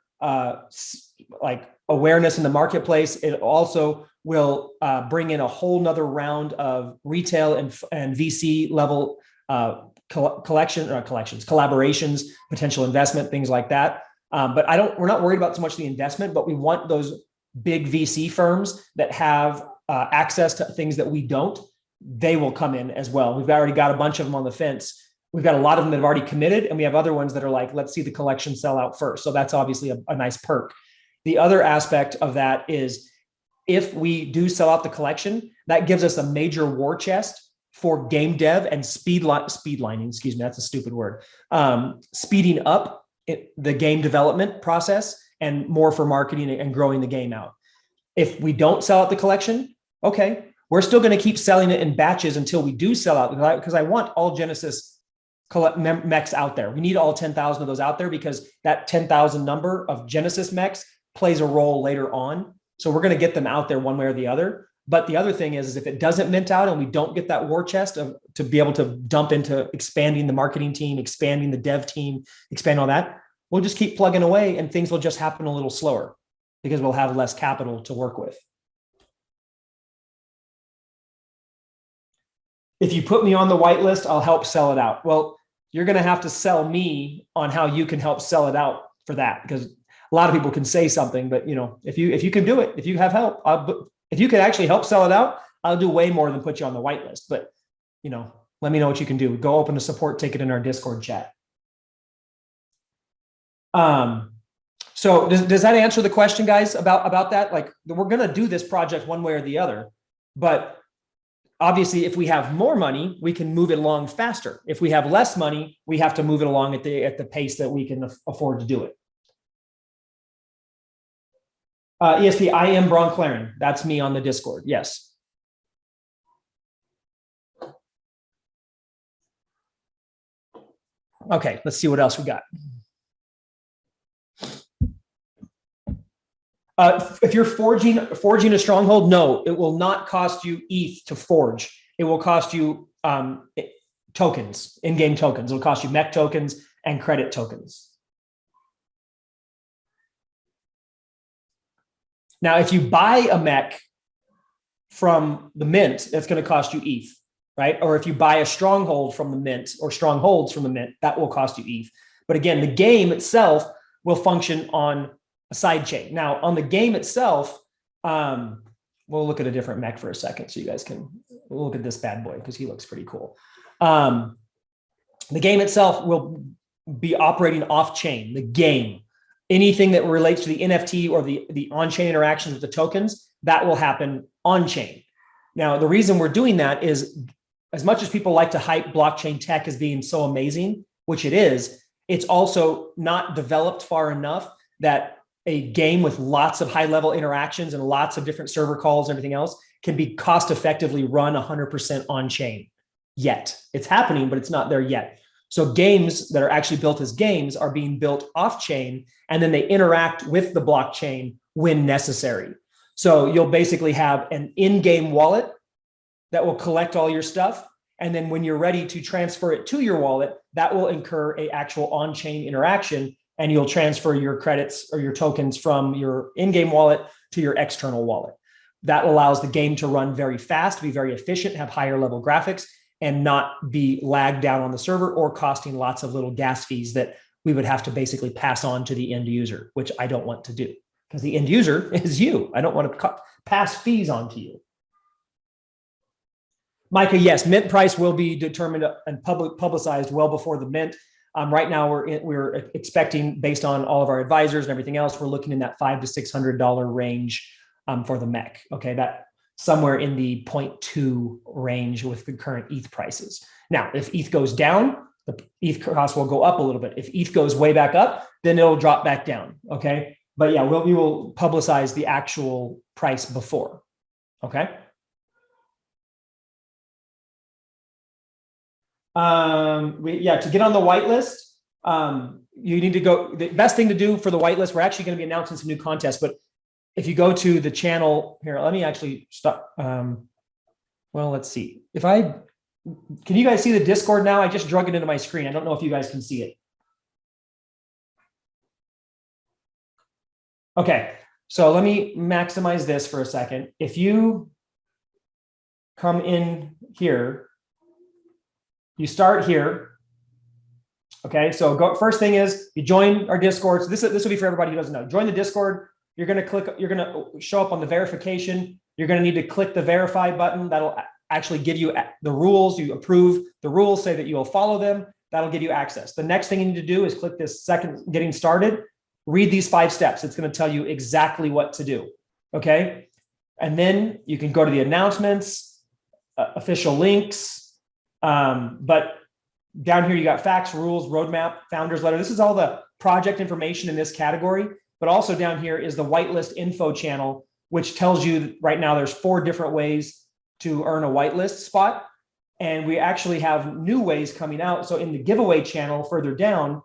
like awareness in the marketplace. It also will bring in a whole nother round of retail and VC level collaborations, potential investment, things like that. But we're not worried about so much the investment, but we want those big VC firms that have access to things that we don't. They will come in as well. We've already got a bunch of them on the fence. We've got a lot of them that have already committed, and we have other ones that are like, let's see the collection sell out first. So that's obviously a nice perk. The other aspect of that is if we do sell out the collection, that gives us a major war chest for game dev and speedlining, excuse me, that's a stupid word, speeding up the game development process and more for marketing and growing the game out. If we don't sell out the collection, okay, we're still going to keep selling it in batches until we do sell out, because I want all Genesis mechs out there. We need all 10,000 of those out there because that 10,000 number of Genesis mechs plays a role later on. So we're going to get them out there one way or the other. But the other thing is if it doesn't mint out and we don't get that war chest to be able to dump into expanding the marketing team, expanding the dev team, expand all that, we'll just keep plugging away and things will just happen a little slower because we'll have less capital to work with. If you put me on the whitelist, I'll help sell it out. Well, you're going to have to sell me on how you can help sell it out for that, because a lot of people can say something, but if you can do it, if you have help, if you can actually help sell it out, I'll do way more than put you on the whitelist. But let me know what you can do. Go open a support ticket in our Discord chat. So does that answer the question, guys, about that? Like, we're going to do this project one way or the other, but obviously, if we have more money, we can move it along faster. If we have less money, we have to move it along at the pace that we can afford to do it. ESP, I am Bron Claren. That's me on the Discord. Yes. Okay, let's see what else we got. If you're forging a stronghold, no, it will not cost you ETH to forge. It will cost you tokens, in-game tokens. It'll cost you Mech tokens and credit tokens. Now, if you buy a Mech from the mint, that's going to cost you ETH, right? Or if you buy a stronghold from the mint or strongholds from the mint, that will cost you ETH. But again, the game itself will function on a side chain. Now, on the game itself, we'll look at a different Mech for a second so you guys can look at this bad boy because he looks pretty cool. The game itself will be operating off-chain, the game. Anything that relates to the NFT or the on-chain interactions with the tokens, that will happen on-chain. Now, the reason we're doing that is, as much as people like to hype blockchain tech as being so amazing, which it is, it's also not developed far enough that a game with lots of high-level interactions and lots of different server calls and everything else can be cost-effectively run 100% on-chain yet. It's happening, but it's not there yet. So games that are actually built as games are being built off-chain, and then they interact with the blockchain when necessary. So you'll basically have an in-game wallet that will collect all your stuff. And then when you're ready to transfer it to your wallet, that will incur an actual on-chain interaction, and you'll transfer your credits or your tokens from your in-game wallet to your external wallet. That allows the game to run very fast, be very efficient, have higher level graphics, and not be lagged down on the server or costing lots of little gas fees that we would have to basically pass on to the end user, which I don't want to do because the end user is you. I don't want to pass fees on to you. Micah, yes, mint price will be determined and publicized well before the mint. Right now, we're expecting, based on all of our advisors and everything else, we're looking in that $500 to $600 range for the Mech. Okay, that somewhere in the 0.2 range with the current ETH prices. Now, if ETH goes down, the ETH cost will go up a little bit. If ETH goes way back up, then it'll drop back down. Okay, but yeah, we will publicize the actual price before. Okay. To get on the whitelist, you need to go. The best thing to do for the whitelist, we're actually going to be announcing some new contests, but if you go to the channel here, let me actually stop. Well, let's see. Can you guys see the Discord now? I just drug it into my screen. I don't know if you guys can see it. Okay, so let me maximize this for a second. If you come in here, you start here. Okay, so first thing is you join our Discord. So this will be for everybody who doesn't know. Join the Discord. You're going to show up on the verification. You're going to need to click the verify button. That'll actually give you the rules. You approve the rules, say that you will follow them. That'll give you access. The next thing you need to do is click this second getting started. Read these 5 steps. It's going to tell you exactly what to do. Okay. And then you can go to the announcements, official links. But down here, you got facts, rules, roadmap, founders letter. This is all the project information in this category. But also down here is the whitelist info channel, which tells you that right now there's 4 different ways to earn a whitelist spot. And we actually have new ways coming out. So in the giveaway channel further down,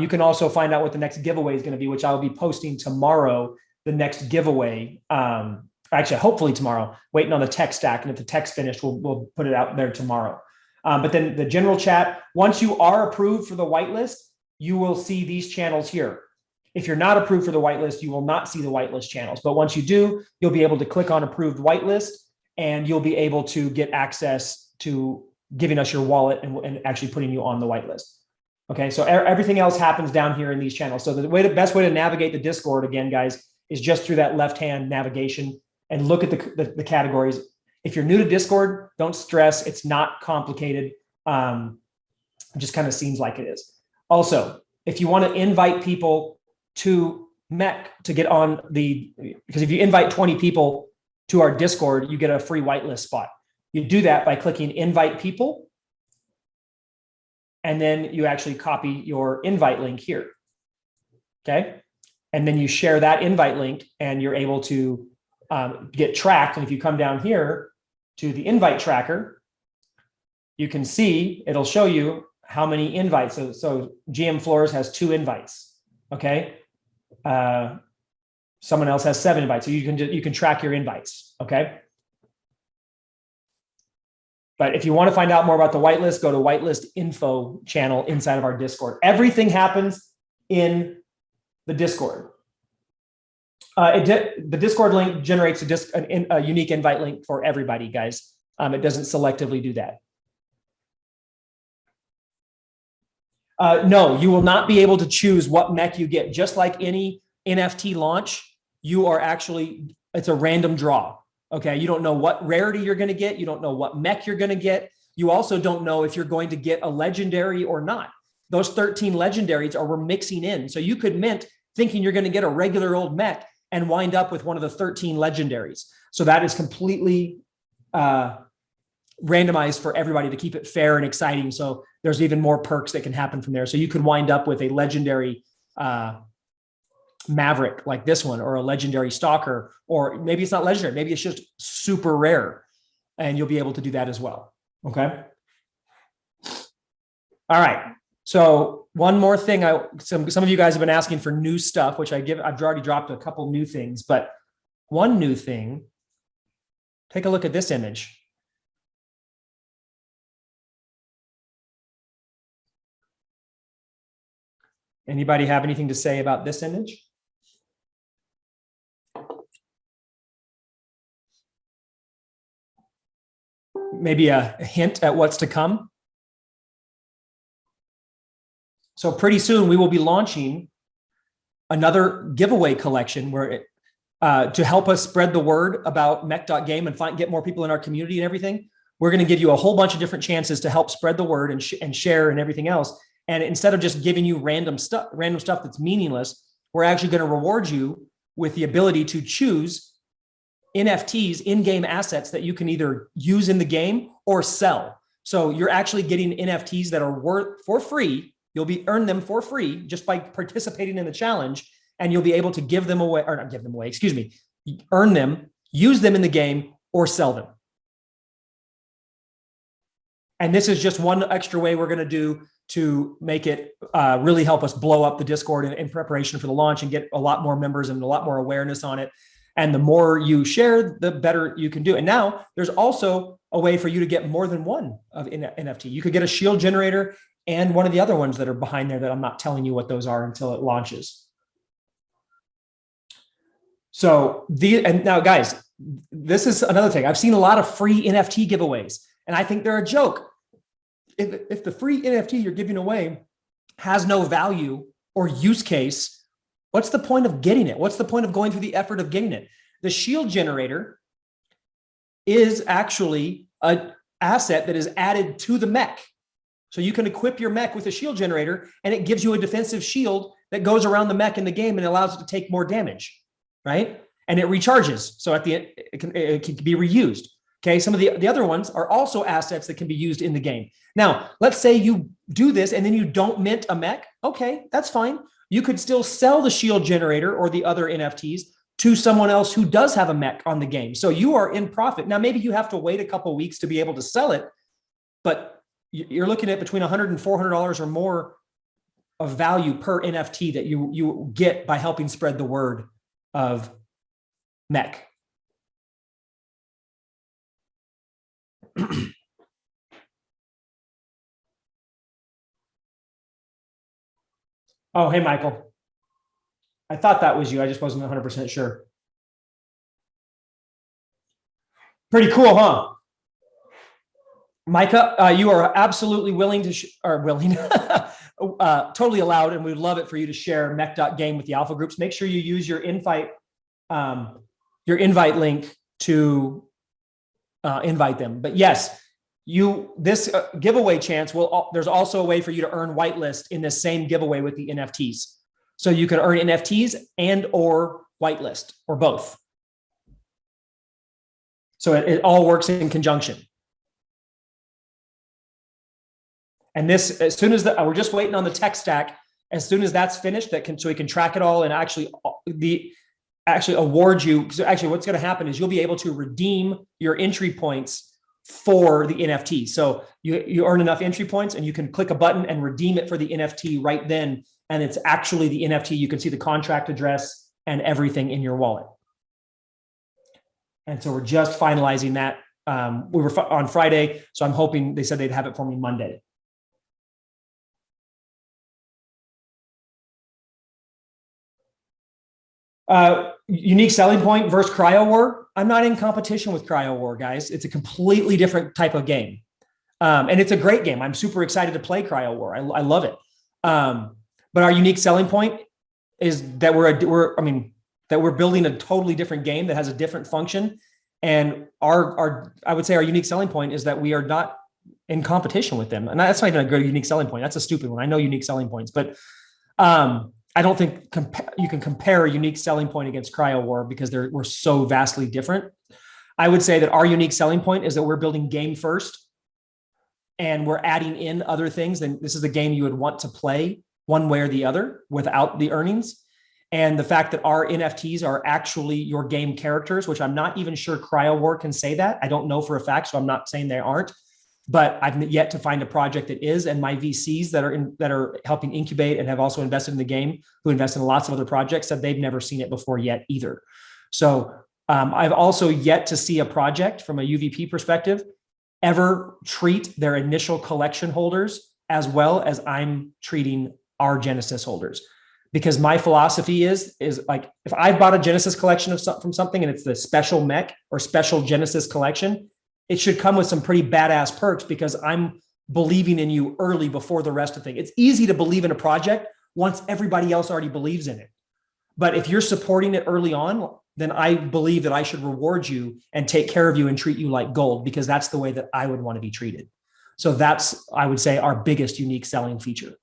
you can also find out what the next giveaway is going to be, which I'll be posting tomorrow, the next giveaway. Actually, hopefully tomorrow, waiting on the tech stack. And if the tech's finished, we'll put it out there tomorrow. But then the general chat, once you are approved for the whitelist, you will see these channels here. If you're not approved for the whitelist, you will not see the whitelist channels. But once you do, you'll be able to click on approved whitelist, and you'll be able to get access to giving us your wallet and actually putting you on the whitelist. Okay, so everything else happens down here in these channels. So the best way to navigate the Discord, again, guys, is just through that left-hand navigation and look at the categories. If you're new to Discord, don't stress. It's not complicated. It just kind of seems like it is. Also, if you want to invite people to Mech to get on because if you invite 20 people to our Discord, you get a free whitelist spot. You do that by clicking invite people, and then you actually copy your invite link here. Okay. And then you share that invite link, and you're able to get tracked. And if you come down here to the invite tracker, you can see it'll show you how many invites. So GM Floors has 2 invites. Okay. Someone else has 7 invites. So you can track your invites. Okay. But if you want to find out more about the whitelist, go to whitelist info channel inside of our Discord. Everything happens in the Discord. The Discord link generates a unique invite link for everybody, guys. It doesn't selectively do that. No, you will not be able to choose what mech you get. Just like any NFT launch, it's a random draw. Okay, you don't know what rarity you're going to get. You don't know what mech you're going to get. You also don't know if you're going to get a legendary or not. Those 13 legendaries we're mixing in. So you could mint thinking you're going to get a regular old mech and wind up with one of the 13 legendaries. So that is completely randomized for everybody to keep it fair and exciting. So there's even more perks that can happen from there. So you could wind up with a legendary Maverick like this one, or a legendary Stalker, or maybe it's not legendary, maybe it's just super rare, and you'll be able to do that as well. Okay. All right. So one more thing, some of you guys have been asking for new stuff, which I've already dropped a couple new things, but one new thing, take a look at this image. Anybody have anything to say about this image? Maybe a hint at what's to come. So pretty soon we will be launching another giveaway collection where to help us spread the word about Mech.Game and get more people in our community and everything. We're going to give you a whole bunch of different chances to help spread the word and share and everything else. And instead of just giving you random stuff that's meaningless, we're actually going to reward you with the ability to choose NFTs, in-game assets that you can either use in the game or sell. So you're actually getting NFTs that are worth for free. You'll earn them for free just by participating in the challenge, and you'll be able to give them away, or not give them away, excuse me, earn them, use them in the game, or sell them. And this is just one extra way we're going to do to make it really help us blow up the Discord in preparation for the launch and get a lot more members and a lot more awareness on it. And the more you share, the better you can do. And now there's also a way for you to get more than one of NFT. You could get a shield generator and one of the other ones that are behind there that I'm not telling you what those are until it launches. So and now guys, this is another thing. I've seen a lot of free NFT giveaways, and I think they're a joke. If the free NFT you're giving away has no value or use case, what's the point of getting it? What's the point of going through the effort of getting it? The shield generator is actually an asset that is added to the mech. So you can equip your mech with a shield generator, and it gives you a defensive shield that goes around the mech in the game and allows it to take more damage, right? and it recharges. So at the end, it can be reused. Okay. Some of the other ones are also assets that can be used in the game. Now, let's say you do this and then you don't mint a mech. Okay, that's fine. You could still sell the shield generator or the other NFTs to someone else who does have a mech on the game. So you are in profit. Now, maybe you have to wait a couple of weeks to be able to sell it, but you're looking at between $100 and $400 or more of value per NFT that you get by helping spread the word of mech. Oh, hey, Michael. I thought that was you. I just wasn't 100% sure. Pretty cool, huh? Micah, you are absolutely willing to, totally allowed, and we'd love it for you to share Mech.Game with the alpha groups. Make sure you use your invite link to invite them. But yes, this giveaway chance there's also a way for you to earn whitelist in this same giveaway with the NFTs. So you can earn NFTs and or whitelist or both. So it all works in conjunction. And this, as soon as we're just waiting on the tech stack, as soon as that's finished, so we can track it all and actually award you. So actually what's going to happen is you'll be able to redeem your entry points for the NFT. So you earn enough entry points and you can click a button and redeem it for the NFT right then. And it's actually the NFT. You can see the contract address and everything in your wallet. And so we're just finalizing that. We were on Friday, so I'm hoping they said they'd have it for me Monday. Unique selling point versus Cryo War. I'm not in competition with Cryo War, guys. It's a completely different type of game. And it's a great game. I'm super excited to play Cryo War. I love it. But our unique selling point is that we're building a totally different game that has a different function. And I would say our unique selling point is that we are not in competition with them. And that's not even a good unique selling point. That's a stupid one. I know unique selling points, but I don't think you can compare a unique selling point against Cryo War because we're so vastly different. I would say that our unique selling point is that we're building game first and we're adding in other things. And this is a game you would want to play one way or the other without the earnings. And the fact that our NFTs are actually your game characters, which I'm not even sure Cryo War can say that. I don't know for a fact, so I'm not saying they aren't. But I've yet to find a project that is, and my VCs that are helping incubate and have also invested in the game, who invest in lots of other projects, said they've never seen it before yet either. So I've also yet to see a project from a UVP perspective ever treat their initial collection holders as well as I'm treating our Genesis holders. Because my philosophy is like, if I've bought a Genesis collection from something and it's the special mech or special Genesis collection, it should come with some pretty badass perks because I'm believing in you early before the rest of the thing. It's easy to believe in a project once everybody else already believes in it. But if you're supporting it early on, then I believe that I should reward you and take care of you and treat you like gold because that's the way that I would want to be treated. So that's, I would say, our biggest unique selling feature.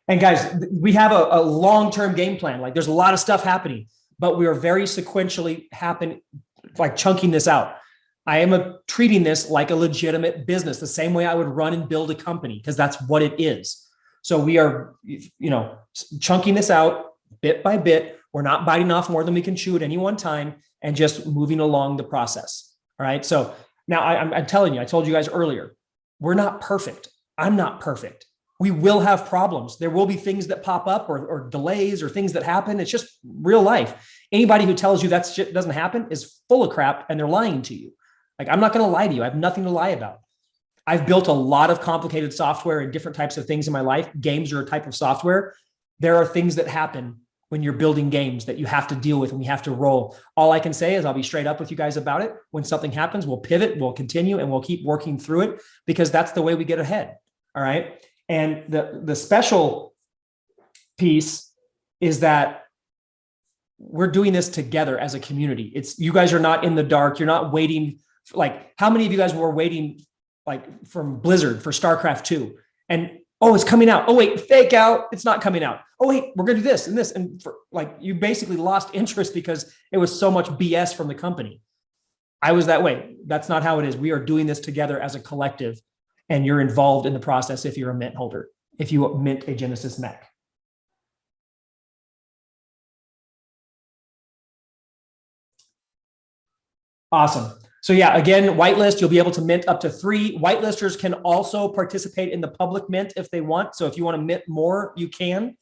And guys, we have a long-term game plan. Like there's a lot of stuff happening, but we are very sequentially chunking this out. I am treating this like a legitimate business, the same way I would run and build a company, because that's what it is. So we are, chunking this out bit by bit. We're not biting off more than we can chew at any one time and just moving along the process. All right. So now I'm telling you, I told you guys earlier, we're not perfect. I'm not perfect. We will have problems. There will be things that pop up or delays or things that happen. It's just real life. Anybody who tells you that shit doesn't happen is full of crap and they're lying to you. Like, I'm not going to lie to you. I have nothing to lie about. I've built a lot of complicated software and different types of things in my life. Games are a type of software. There are things that happen when you're building games that you have to deal with and we have to roll. All I can say is I'll be straight up with you guys about it. When something happens, we'll pivot, we'll continue, and we'll keep working through it because that's the way we get ahead. All right. And the special piece is that we're doing this together as a community. You guys are not in the dark. You're not waiting. Like, how many of you guys were waiting like from Blizzard for StarCraft 2? And Oh, it's coming out. Oh, wait, fake out. It's not coming out. Oh, wait, we're going to do this and this. And for, like, you basically lost interest because it was so much BS from the company. I was that way. That's not how it is. We are doing this together as a collective, and you're involved in the process if you're a mint holder, if you mint a Genesis Mech. Awesome. So yeah, again, whitelist, you'll be able to mint up to 3. Whitelisters can also participate in the public mint if they want. So if you want to mint more, you can.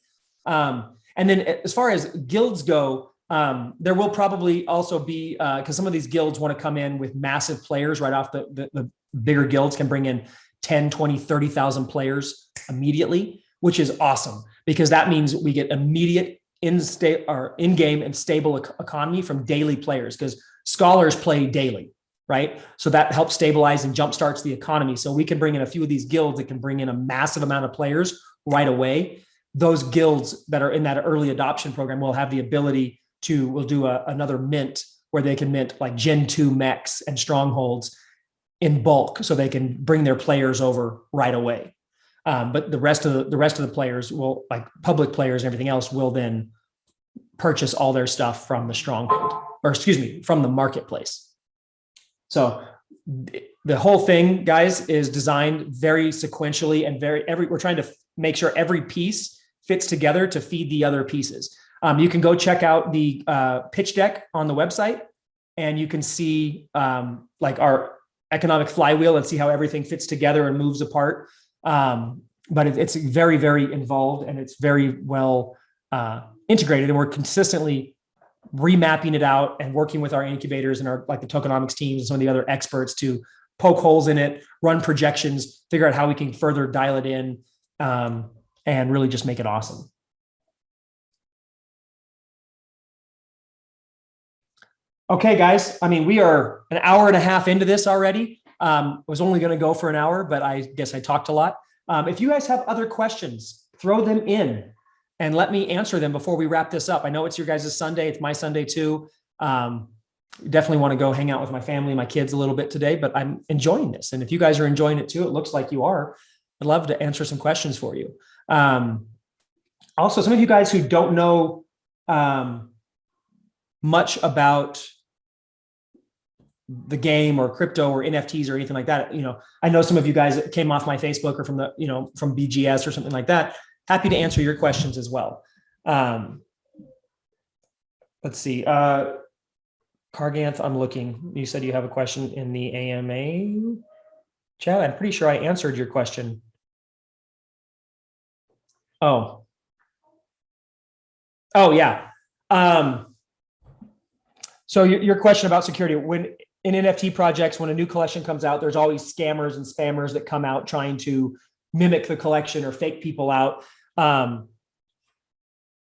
And then as far as guilds go, there will probably also be, because some of these guilds want to come in with massive players right off the bigger guilds can bring in 10, 20, 30,000 players immediately, which is awesome because that means we get immediate in-game and stable economy from daily players because scholars play daily, right? So that helps stabilize and jumpstarts the economy. So we can bring in a few of these guilds that can bring in a massive amount of players right away. Those guilds that are in that early adoption program will have the ability to, we'll do another mint where they can mint like Gen 2 mechs and strongholds in bulk so they can bring their players over right away. But the rest of the players will, like public players and everything else, will then purchase all their stuff from the stronghold, or excuse me, from the marketplace. So the whole thing, guys, is designed very sequentially and we're trying to make sure every piece fits together to feed the other pieces. You can go check out the pitch deck on the website, and you can see like our economic flywheel and see how everything fits together and moves apart. But it's very, very involved, and it's very well integrated, and we're consistently remapping it out and working with our incubators and our, like the tokenomics teams and some of the other experts to poke holes in it, run projections, figure out how we can further dial it in, and really just make it awesome. Okay, guys. I mean, we are an hour and a half into this already. I was only going to go for an hour, but I guess I talked a lot. If you guys have other questions, throw them in and let me answer them before we wrap this up. I know it's your guys' Sunday. It's my Sunday too. Definitely want to go hang out with my family, my kids a little bit today, but I'm enjoying this. And if you guys are enjoying it too, it looks like you are. I'd love to answer some questions for you. Also, some of you guys who don't know much about the game or crypto or NFTs or anything like that, you know, I know some of you guys that came off my Facebook or from the, you know, from BGS or something like that. Happy to answer your questions as well. Let's see. Carganth, I'm looking. You said you have a question in the AMA chat. I'm pretty sure I answered your question. Oh. Oh, yeah. So your question about security, when in NFT projects, when a new collection comes out, there's always scammers and spammers that come out trying to mimic the collection or fake people out.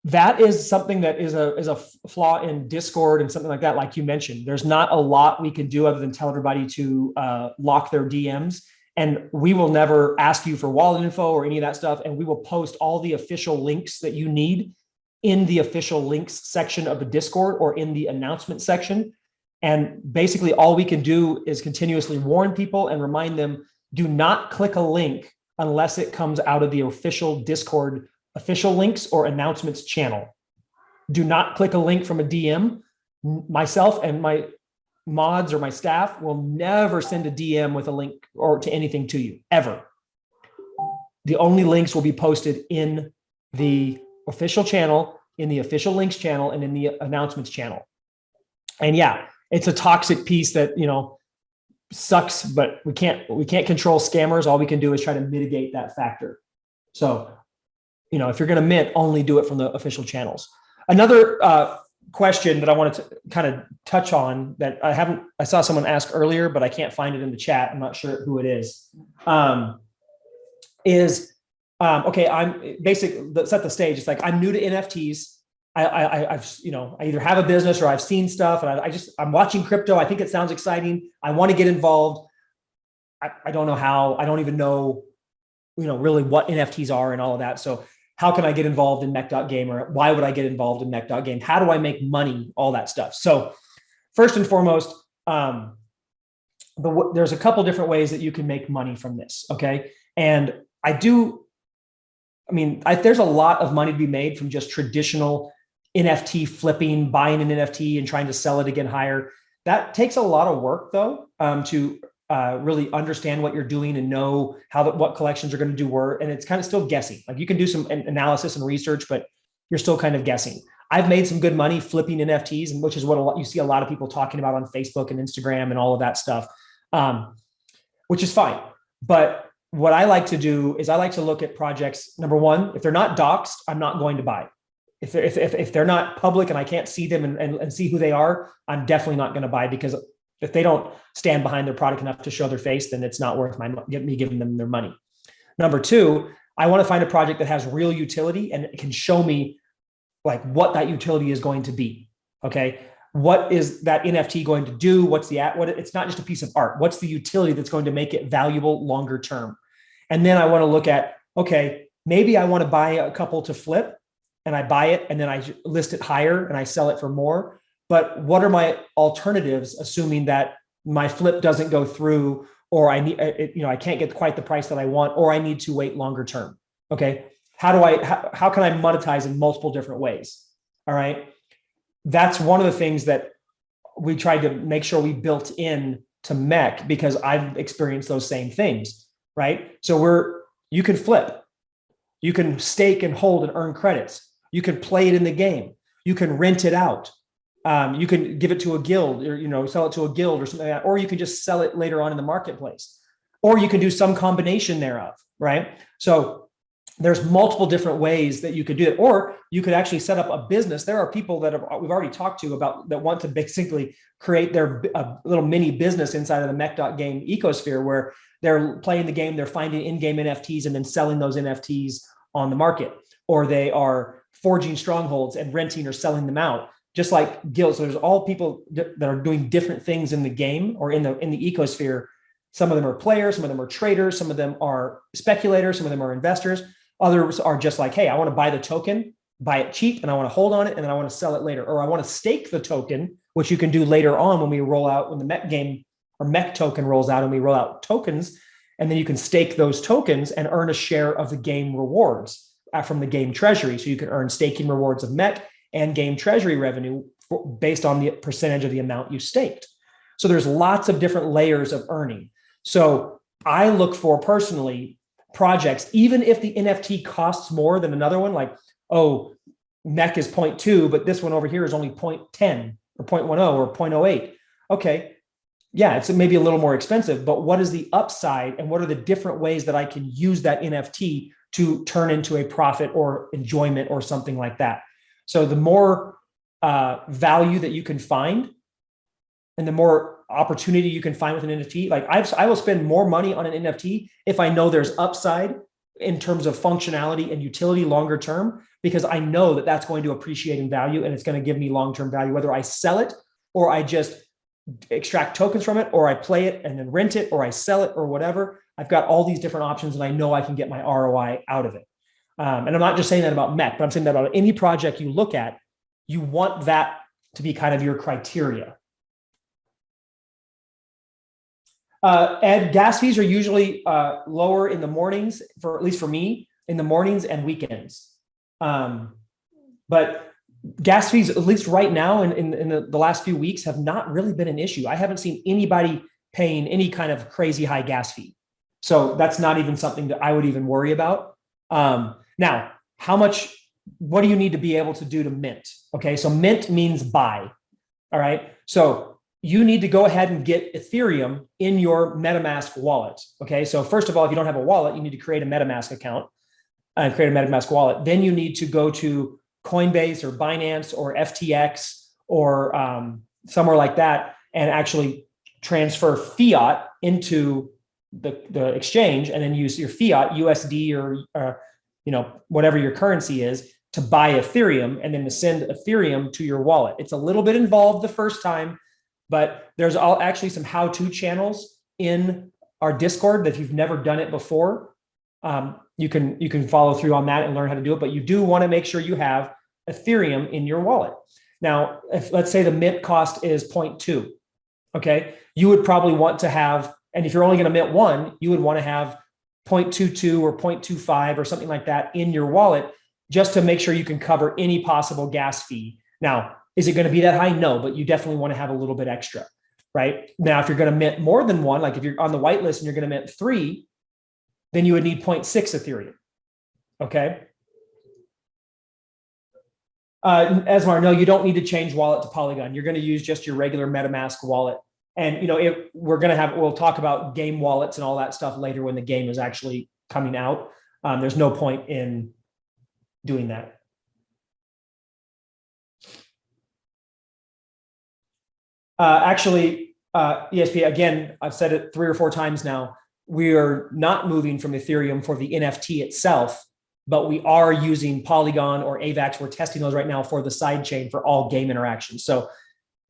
That is something that is a flaw in Discord and something like that. Like you mentioned, there's not a lot we can do other than tell everybody to lock their DMs. And we will never ask you for wallet info or any of that stuff. And we will post all the official links that you need in the official links section of the Discord or in the announcement section. And basically all we can do is continuously warn people and remind them, do not click a link unless it comes out of the official Discord official links or announcements channel. Do not click a link from a DM. Myself and my mods or my staff will never send a DM with a link or to anything to you, ever. The only links will be posted in the official channel, in the official links channel, and in the announcements channel. And yeah, it's a toxic piece that, you know, sucks, but we can't control scammers. All we can do is try to mitigate that factor. So, you know, if you're going to mint, only do it from the official channels. Another question that I wanted to kind of touch on that I saw someone ask earlier, but I can't find it in the chat. I'm not sure who it is. Okay, I'm basically, set the stage. It's like, I'm new to NFTs. I've, you know, I either have a business or I've seen stuff and I'm watching crypto. I think it sounds exciting. I want to get involved. I don't know how. I don't even know, you know, really what NFTs are and all of that. So how can I get involved in Mech.Game, or why would I get involved in Mech.Game? How do I make money? All that stuff. So first and foremost, there's a couple different ways that you can make money from this. Okay. And I do I mean, there's a lot of money to be made from just traditional NFT flipping, buying an NFT and trying to sell it again higher. That takes a lot of work though, to really understand what you're doing and know what collections are going to do work. And it's kind of still guessing. Like you can do some analysis and research, but you're still kind of guessing. I've made some good money flipping NFTs, and which is what you see a lot of people talking about on Facebook and Instagram and all of that stuff, which is fine. But what I like to do is I like to look at projects. Number one, if they're not doxed, I'm not going to buy. If they're not public and I can't see them and see who they are, I'm definitely not going to buy, because if they don't stand behind their product enough to show their face, then it's not worth me giving them their money. Number two, I want to find a project that has real utility and can show me like what that utility is going to be. Okay. What is that NFT going to do? It's not just a piece of art. What's the utility that's going to make it valuable longer term? And then I want to look at, okay, maybe I want to buy a couple to flip, and I buy it and then I list it higher and I sell it for more. But what are my alternatives, assuming that my flip doesn't go through, or I can't get quite the price that I want, or I need to wait longer term? Okay. How can I monetize in multiple different ways? All right. That's one of the things that we tried to make sure we built in to Mech, because I've experienced those same things, right? So you can flip, you can stake and hold and earn credits. You can play it in the game. You can rent it out. You can give it to a guild, or sell it to a guild or something like that, or you can just sell it later on in the marketplace, or you can do some combination thereof, right? So there's multiple different ways that you could do it, or you could actually set up a business. There are people that we've already talked to about that want to basically create their little mini business inside of the Mech.Game ecosphere, where they're playing the game, they're finding in-game NFTs and then selling those NFTs on the market, or they are forging strongholds and renting or selling them out, just like guilds. So there's all people that are doing different things in the game or in the ecosphere. Some of them are players, some of them are traders, some of them are speculators, some of them are investors. Others are just like, hey, I want to buy the token, buy it cheap, and I want to hold on it, and then I want to sell it later. Or I want to stake the token, which you can do later on when we roll out, when the Mech-Game or Mech token rolls out and we roll out tokens, and then you can stake those tokens and earn a share of the game rewards from the game treasury. So you can earn staking rewards of Mech and game treasury revenue based on the percentage of the amount you staked. So there's lots of different layers of earning. So I look for personally projects, even if the NFT costs more than another one, like, oh, Mech is 0.2, but this one over here is only 0.10 or 0.10 or 0.08. Okay. Yeah, it's maybe a little more expensive, but what is the upside and what are the different ways that I can use that NFT to turn into a profit or enjoyment or something like that? So the more value that you can find and the more opportunity you can find with an NFT, like I will spend more money on an NFT if I know there's upside in terms of functionality and utility longer term, because I know that that's going to appreciate in value and it's going to give me long-term value, whether I sell it or I just extract tokens from it, or I play it and then rent it, or I sell it, or whatever. I've got all these different options and I know I can get my ROI out of it. And I'm not just saying that about Mech, but I'm saying that about any project you look at, you want that to be kind of your criteria. Ed, gas fees are usually lower in the mornings, at least for me, in the mornings and weekends. But gas fees, at least right now in the last few weeks, have not really been an issue. I haven't seen anybody paying any kind of crazy high gas fee. So that's not even something that I would even worry about. Now, what do you need to be able to do to mint? Okay, so mint means buy. All right, so you need to go ahead and get Ethereum in your MetaMask wallet. Okay, so first of all, if you don't have a wallet, you need to create a MetaMask account and create a MetaMask wallet. Then you need to go to Coinbase or Binance or FTX or somewhere like that and actually transfer fiat into the exchange, and then use your fiat USD or whatever your currency is to buy Ethereum, and then to send Ethereum to your wallet. It's a little bit involved the first time, but there's actually some how-to channels in our Discord that if you've never done it before, you can follow through on that and learn how to do it. But you do want to make sure you have Ethereum in your wallet. Now, if let's say the mint cost is 0.2, okay, you would probably want to have, and if you're only going to mint one, you would want to have 0.22 or 0.25 or something like that in your wallet, just to make sure you can cover any possible gas fee. Now, is it going to be that high? No, but you definitely want to have a little bit extra, right? Now, if you're going to mint more than one, like if you're on the whitelist and you're going to mint 3, then you would need 0.6 Ethereum. Okay. Esmar, no, you don't need to change wallet to Polygon. You're going to use just your regular MetaMask wallet. And, we'll talk about game wallets and all that stuff later when the game is actually coming out. There's no point in doing that. ESP, again, I've said it 3 or 4 times now. We are not moving from Ethereum for the NFT itself, but we are using Polygon or AVAX. We're testing those right now for the sidechain for all game interactions. So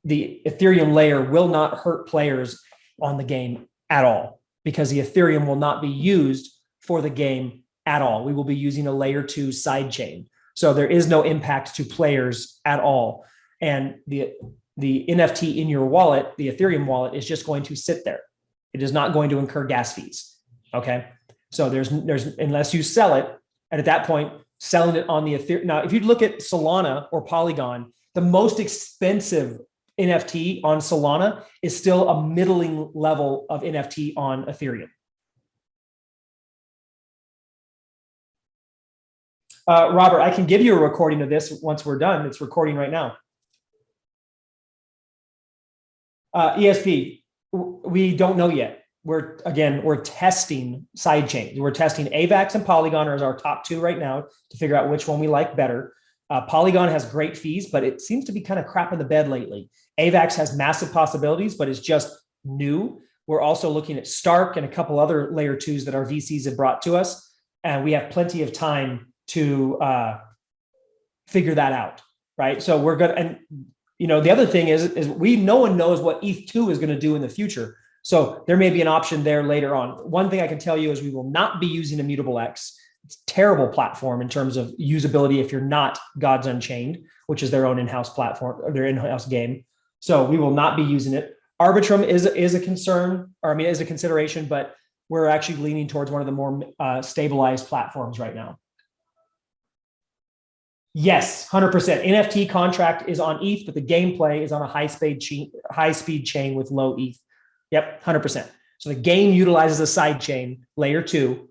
the Ethereum layer will not hurt players on the game at all, because the Ethereum will not be used for the game at all. We will be using a layer 2 sidechain. So there is no impact to players at all. And the NFT in your wallet, the Ethereum wallet, is just going to sit there. It is not going to incur gas fees. Okay. So there's unless you sell it, and at that point, selling it on the Ethereum. Now, if you look at Solana or Polygon, the most expensive NFT on Solana is still a middling level of NFT on Ethereum. Robert, I can give you a recording of this once we're done. It's recording right now. ESP, we don't know yet. We're testing sidechains. We're testing AVAX and Polygon as our top 2 right now to figure out which one we like better. Polygon has great fees, but it seems to be kind of crap in the bed lately. AVAX has massive possibilities, but it's just new. We're also looking at Stark and a couple other layer 2s that our VCs have brought to us. And we have plenty of time to figure that out, right? So we're good. And the other thing is no one knows what ETH2 is going to do in the future. So there may be an option there later on. One thing I can tell you is we will not be using Immutable X. It's a terrible platform in terms of usability if you're not Gods Unchained, which is their own in-house platform, or their in-house game. So we will not be using it. Arbitrum is a concern, or is a consideration, but we're actually leaning towards one of the more stabilized platforms right now. Yes, 100%. NFT contract is on ETH, but the gameplay is on a high-speed chain with low ETH. Yep, 100%. So the game utilizes a side chain, layer 2,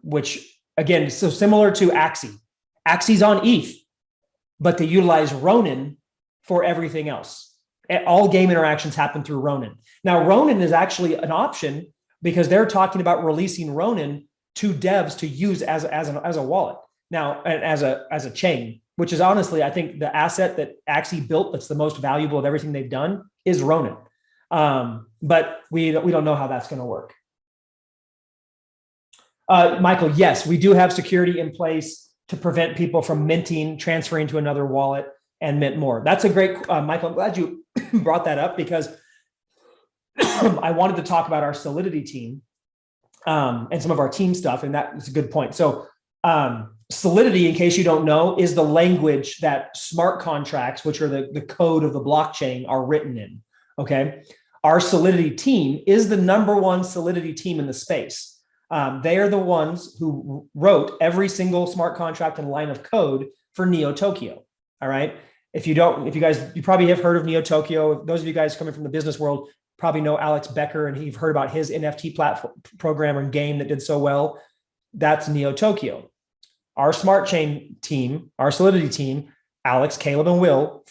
which, again, is so similar to Axie. Axie's on ETH, but they utilize Ronin for everything else. All game interactions happen through Ronin. Now, Ronin is actually an option because they're talking about releasing Ronin to devs to use as a wallet. Now, as a chain, which is honestly, I think the asset that Axie built that's the most valuable of everything they've done is Ronin. But we don't know how that's going to work. Michael, yes, we do have security in place to prevent people from minting, transferring to another wallet, and mint more. That's a great, Michael, I'm glad you brought that up, because I wanted to talk about our Solidity team and some of our team stuff, and that is a good point. So Solidity, in case you don't know, is the language that smart contracts, which are the code of the blockchain, are written in. Okay. Our Solidity team is the #1 Solidity team in the space. They are the ones who wrote every single smart contract and line of code for Neo Tokyo. All right. You probably have heard of Neo Tokyo. Those of you guys coming from the business world probably know Alex Becker, and you've heard about his NFT platform program and game that did so well. That's Neo Tokyo. Our smart chain team, our Solidity team, Alex, Caleb, and Will,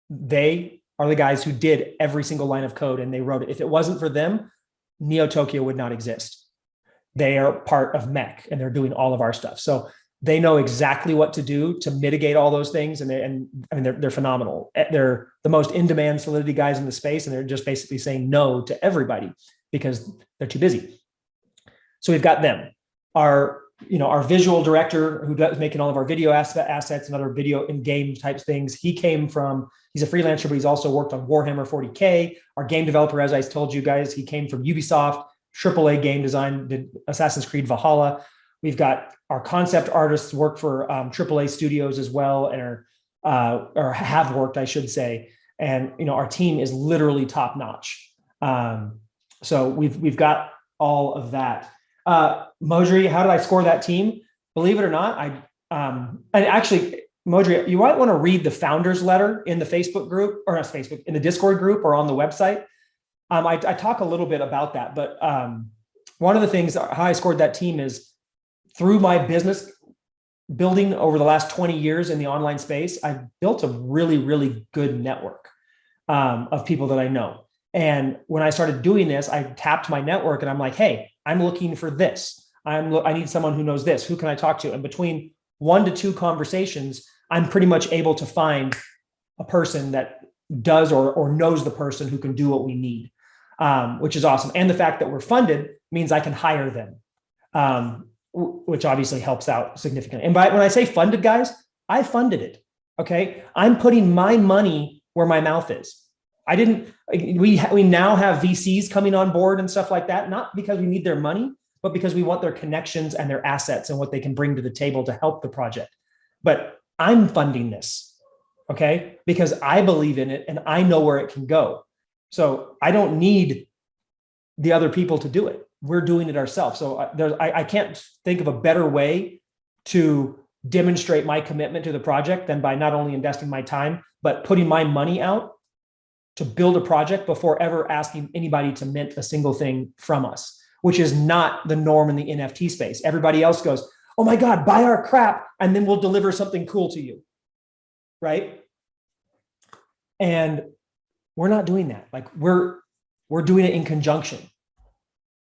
they are the guys who did every single line of code, and they wrote it. If it wasn't for them, Neo Tokyo would not exist. They are part of Mech, and they're doing all of our stuff. So they know exactly what to do to mitigate all those things. And they're phenomenal. They're the most in-demand Solidity guys in the space, and they're just basically saying no to everybody because they're too busy. So we've got them. Our visual director, who does making all of our video assets and other video in-game type things. He's a freelancer, but he's also worked on Warhammer 40K. Our game developer, as I told you guys, he came from Ubisoft, AAA game design, did Assassin's Creed Valhalla. We've got our concept artists work for AAA studios as well, and or have worked, I should say. And our team is literally top notch. So we've got all of that. Modri, how did I score that team? Believe it or not, and actually, Modri, you might want to read the founders letter in the Facebook group, or not Facebook, in the Discord group or on the website. I talk a little bit about that, but one of the things how I scored that team is through my business building over the last 20 years in the online space. I've built a really, really good network of people that I know. And when I started doing this, I tapped my network and I'm like, hey, I'm looking for this. I need someone who knows this. Who can I talk to? And between 1 to 2 conversations, I'm pretty much able to find a person that does or knows the person who can do what we need, which is awesome. And the fact that we're funded means I can hire them, which obviously helps out significantly. And when I say funded, guys, I funded it. Okay, I'm putting my money where my mouth is. We now have VCs coming on board and stuff like that, not because we need their money, but because we want their connections and their assets and what they can bring to the table to help the project. But I'm funding this, okay, because I believe in it and I know where it can go. So I don't need the other people to do it. We're doing it ourselves. So I can't think of a better way to demonstrate my commitment to the project than by not only investing my time, but putting my money out to build a project before ever asking anybody to mint a single thing from us, which is not the norm in the NFT space. Everybody else goes, oh my God, buy our crap, and then we'll deliver something cool to you, right? And we're not doing that. Like we're doing it in conjunction.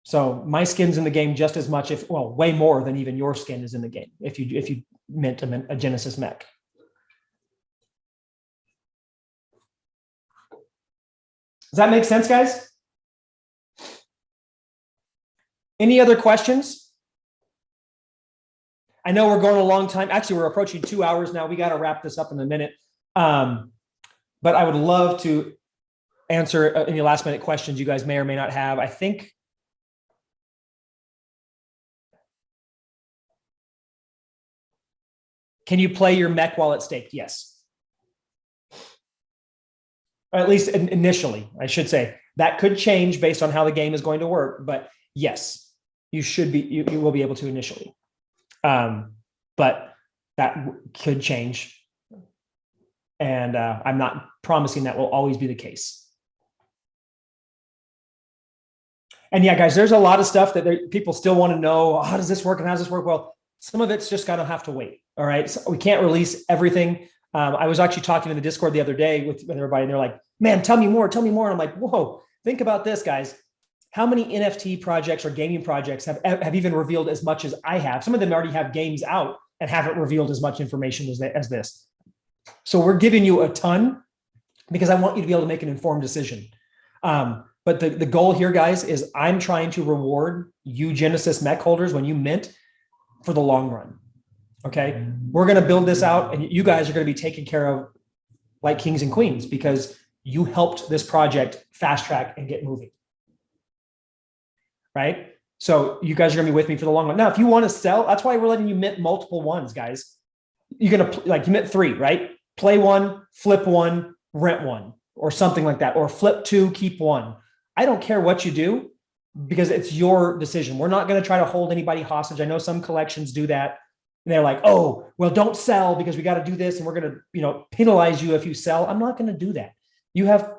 So my skin's in the game just as much, way more than even your skin is in the game if you mint a Genesis Mech. Does that make sense, guys? Any other questions? I know we're going a long time. Actually, we're approaching 2 hours now. We got to wrap this up in a minute. But I would love to answer any last minute questions you guys may or may not have. I think. Can you play your Mech while it's staked? Yes. Or at least initially, I should say. That could change based on how the game is going to work, but yes, you will be able to initially. But that could change. And I'm not promising that will always be the case. And yeah, guys, there's a lot of stuff that people still want to know. How does this work and how does this work? Well, some of it's just going to have to wait. All right. So we can't release everything. I was actually talking in the Discord the other day with everybody, and they're like, man, tell me more. And I'm like, whoa, think about this, guys. How many NFT projects or gaming projects have even revealed as much as I have? Some of them already have games out and haven't revealed as much information as this. So we're giving you a ton because I want you to be able to make an informed decision. But the goal here, guys, is I'm trying to reward you Genesis Mech holders when you mint for the long run. Okay, we're going to build this out and you guys are going to be taken care of like kings and queens because you helped this project fast track and get moving. Right? So you guys are going to be with me for the long run. Now, if you want to sell, that's why we're letting you mint multiple ones, guys. You're going to you mint 3, right? Play 1, flip 1, rent 1, or something like that, or flip 2, keep 1. I don't care what you do because it's your decision. We're not going to try to hold anybody hostage. I know some collections do that. And they're like, oh, well, don't sell because we got to do this. And we're going to, penalize you if you sell. I'm not going to do that. You have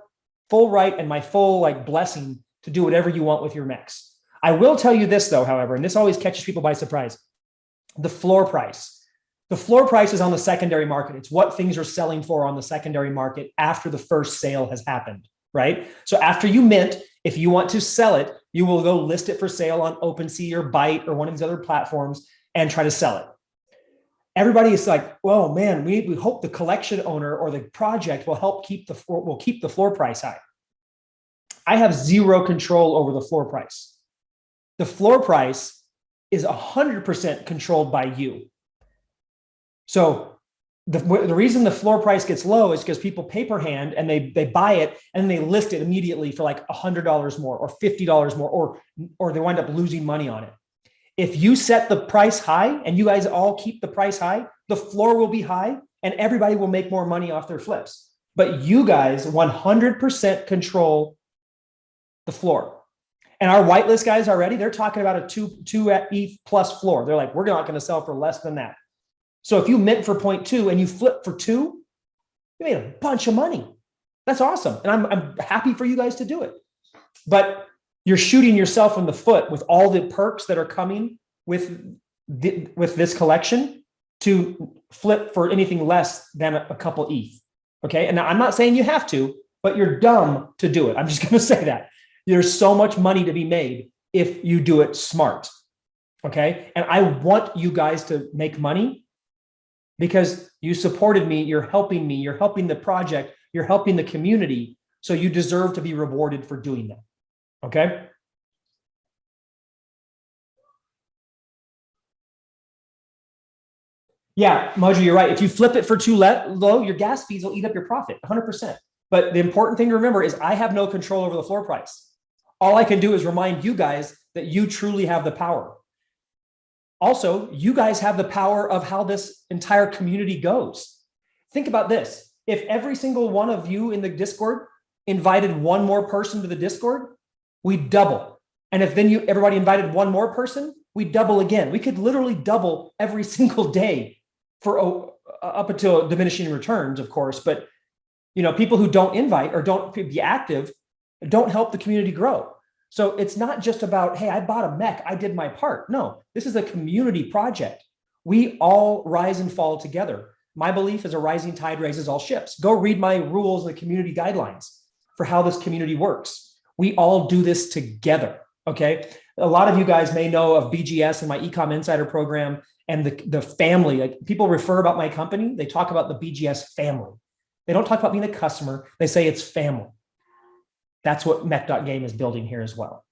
full right and my full blessing to do whatever you want with your mechs. I will tell you this though, however, and this always catches people by surprise. The floor price. The floor price is on the secondary market. It's what things are selling for on the secondary market after the first sale has happened, right? So after you mint, if you want to sell it, you will go list it for sale on OpenSea or Byte or one of these other platforms and try to sell it. Everybody is like, well, man, we hope the collection owner or the project will keep the floor price high. I have zero control over the floor price. The floor price is 100% controlled by you. So the reason the floor price gets low is because people paper hand and they buy it and they list it immediately for like $100 more or $50 more, or they wind up losing money on it. If you set the price high and you guys all keep the price high, the floor will be high and everybody will make more money off their flips. But you guys 100% control the floor. And our whitelist guys already, they're talking about a two ETH plus floor. They're like, we're not going to sell for less than that. So if you mint for 0.2 and you flip for 2, you made a bunch of money. That's awesome. And I'm happy for you guys to do it. But you're shooting yourself in the foot with all the perks that are coming with this collection to flip for anything less than a couple ETH. Okay. And now I'm not saying you have to, but you're dumb to do it. I'm just going to say that. There's so much money to be made if you do it smart. Okay. And I want you guys to make money because you supported me. You're helping me. You're helping the project. You're helping the community. So you deserve to be rewarded for doing that. Okay. Yeah, Mojo, you're right. If you flip it for too low, your gas fees will eat up your profit 100%. But the important thing to remember is I have no control over the floor price. All I can do is remind you guys that you truly have the power. Also, you guys have the power of how this entire community goes. Think about this. If every single one of you in the Discord invited one more person to the Discord, we double. And if then everybody invited one more person, we double again. We could literally double every single day for up until diminishing returns, of course. But people who don't invite or don't be active don't help the community grow. So it's not just about, hey, I bought a mech, I did my part. No, this is a community project. We all rise and fall together. My belief is a rising tide raises all ships. Go read my rules and the community guidelines for how this community works. We all do this together, okay? A lot of you guys may know of BGS and my Ecom Insider program and the family. Like, people refer about my company, they talk about the BGS family. They don't talk about being a customer. They say it's family. That's what Mech.Game is building here as well.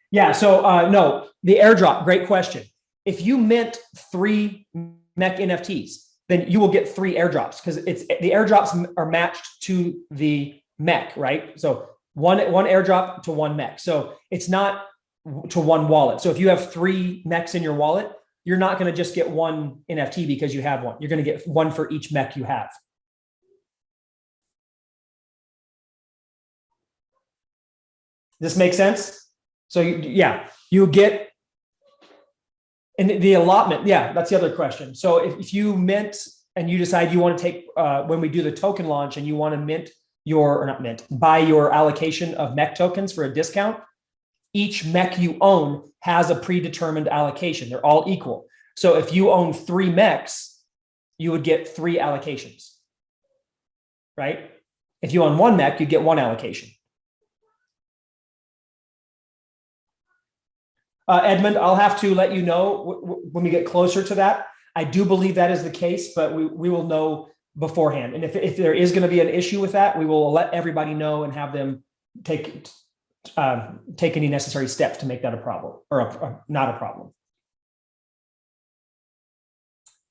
Yeah, so no, the airdrop, great question. If you mint 3 Mech NFTs, then you will get 3 airdrops because the airdrops are matched to the Mech, right? So one airdrop to 1 Mech. So it's not to 1 wallet. So if you have 3 Mechs in your wallet, you're not going to just get 1 NFT because you have 1. You're going to get 1 for each Mech you have. This makes sense? So you get, and the allotment, that's the other question. So if you mint and you decide you want to take, when we do the token launch and you want to buy your allocation of Mech tokens for a discount, each Mech you own has a predetermined allocation. They're all equal. So if you own 3 Mechs, you would get 3 allocations, right? If you own 1 Mech, you get 1 allocation. Edmund, I'll have to let you know when we get closer to that. I do believe that is the case, but we will know beforehand. And if there is going to be an issue with that, we will let everybody know and have them take any necessary steps to make that a problem or not a problem.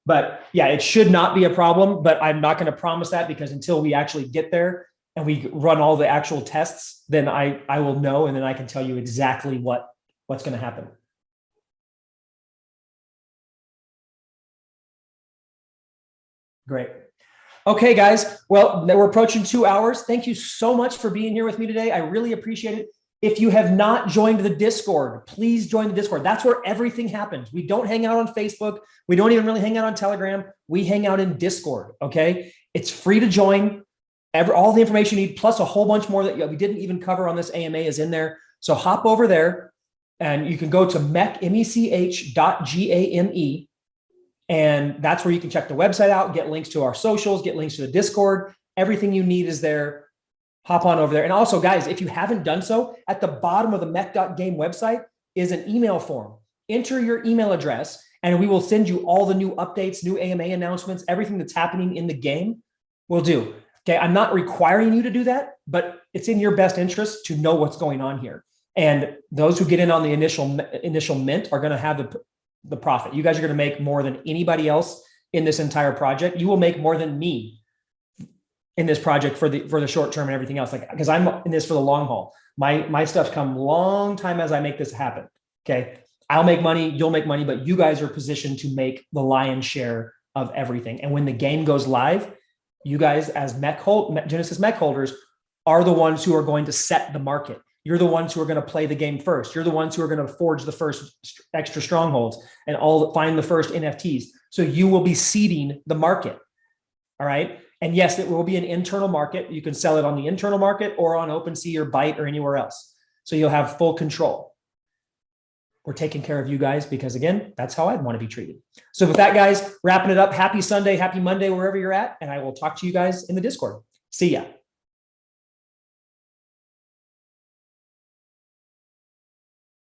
But yeah, it should not be a problem, but I'm not going to promise that because until we actually get there and we run all the actual tests, then I will know. And then I can tell you exactly what's going to happen. Great. Okay, guys. Well, we're approaching 2 hours. Thank you so much for being here with me today. I really appreciate it. If you have not joined the Discord, please join the Discord. That's where everything happens. We don't hang out on Facebook. We don't even really hang out on Telegram. We hang out in Discord, okay? It's free to join. All the information you need, plus a whole bunch more that we didn't even cover on this AMA is in there. So hop over there and you can go to mech.game, and that's where you can check the website out, get links to our socials, get links to the Discord. Everything you need is there. Hop on over there. And also, guys, if you haven't done so, at the bottom of the Mech.Game website is an email form. Enter your email address, and we will send you all the new updates, new AMA announcements, everything that's happening in the game. We'll do. Okay, I'm not requiring you to do that, but it's in your best interest to know what's going on here. And those who get in on the initial mint are going to have the profit. You guys are going to make more than anybody else in this entire project. You will make more than me in this project for the short term and everything else, like, because I'm in this for the long haul. My stuff's come long time as I make this happen. Okay, I'll make money, you'll make money, but you guys are positioned to make the lion's share of everything. And when the game goes live, you guys as Genesis Mech holders are the ones who are going to set the market. You're the ones who are going to play the game first. You're the ones who are going to forge the first extra strongholds and find the first NFTs. So you will be seeding the market. All right. And yes, it will be an internal market. You can sell it on the internal market or on OpenSea or Byte or anywhere else. So you'll have full control. We're taking care of you guys because, again, that's how I'd want to be treated. So with that, guys, wrapping it up. Happy Sunday, happy Monday, wherever you're at. And I will talk to you guys in the Discord. See ya.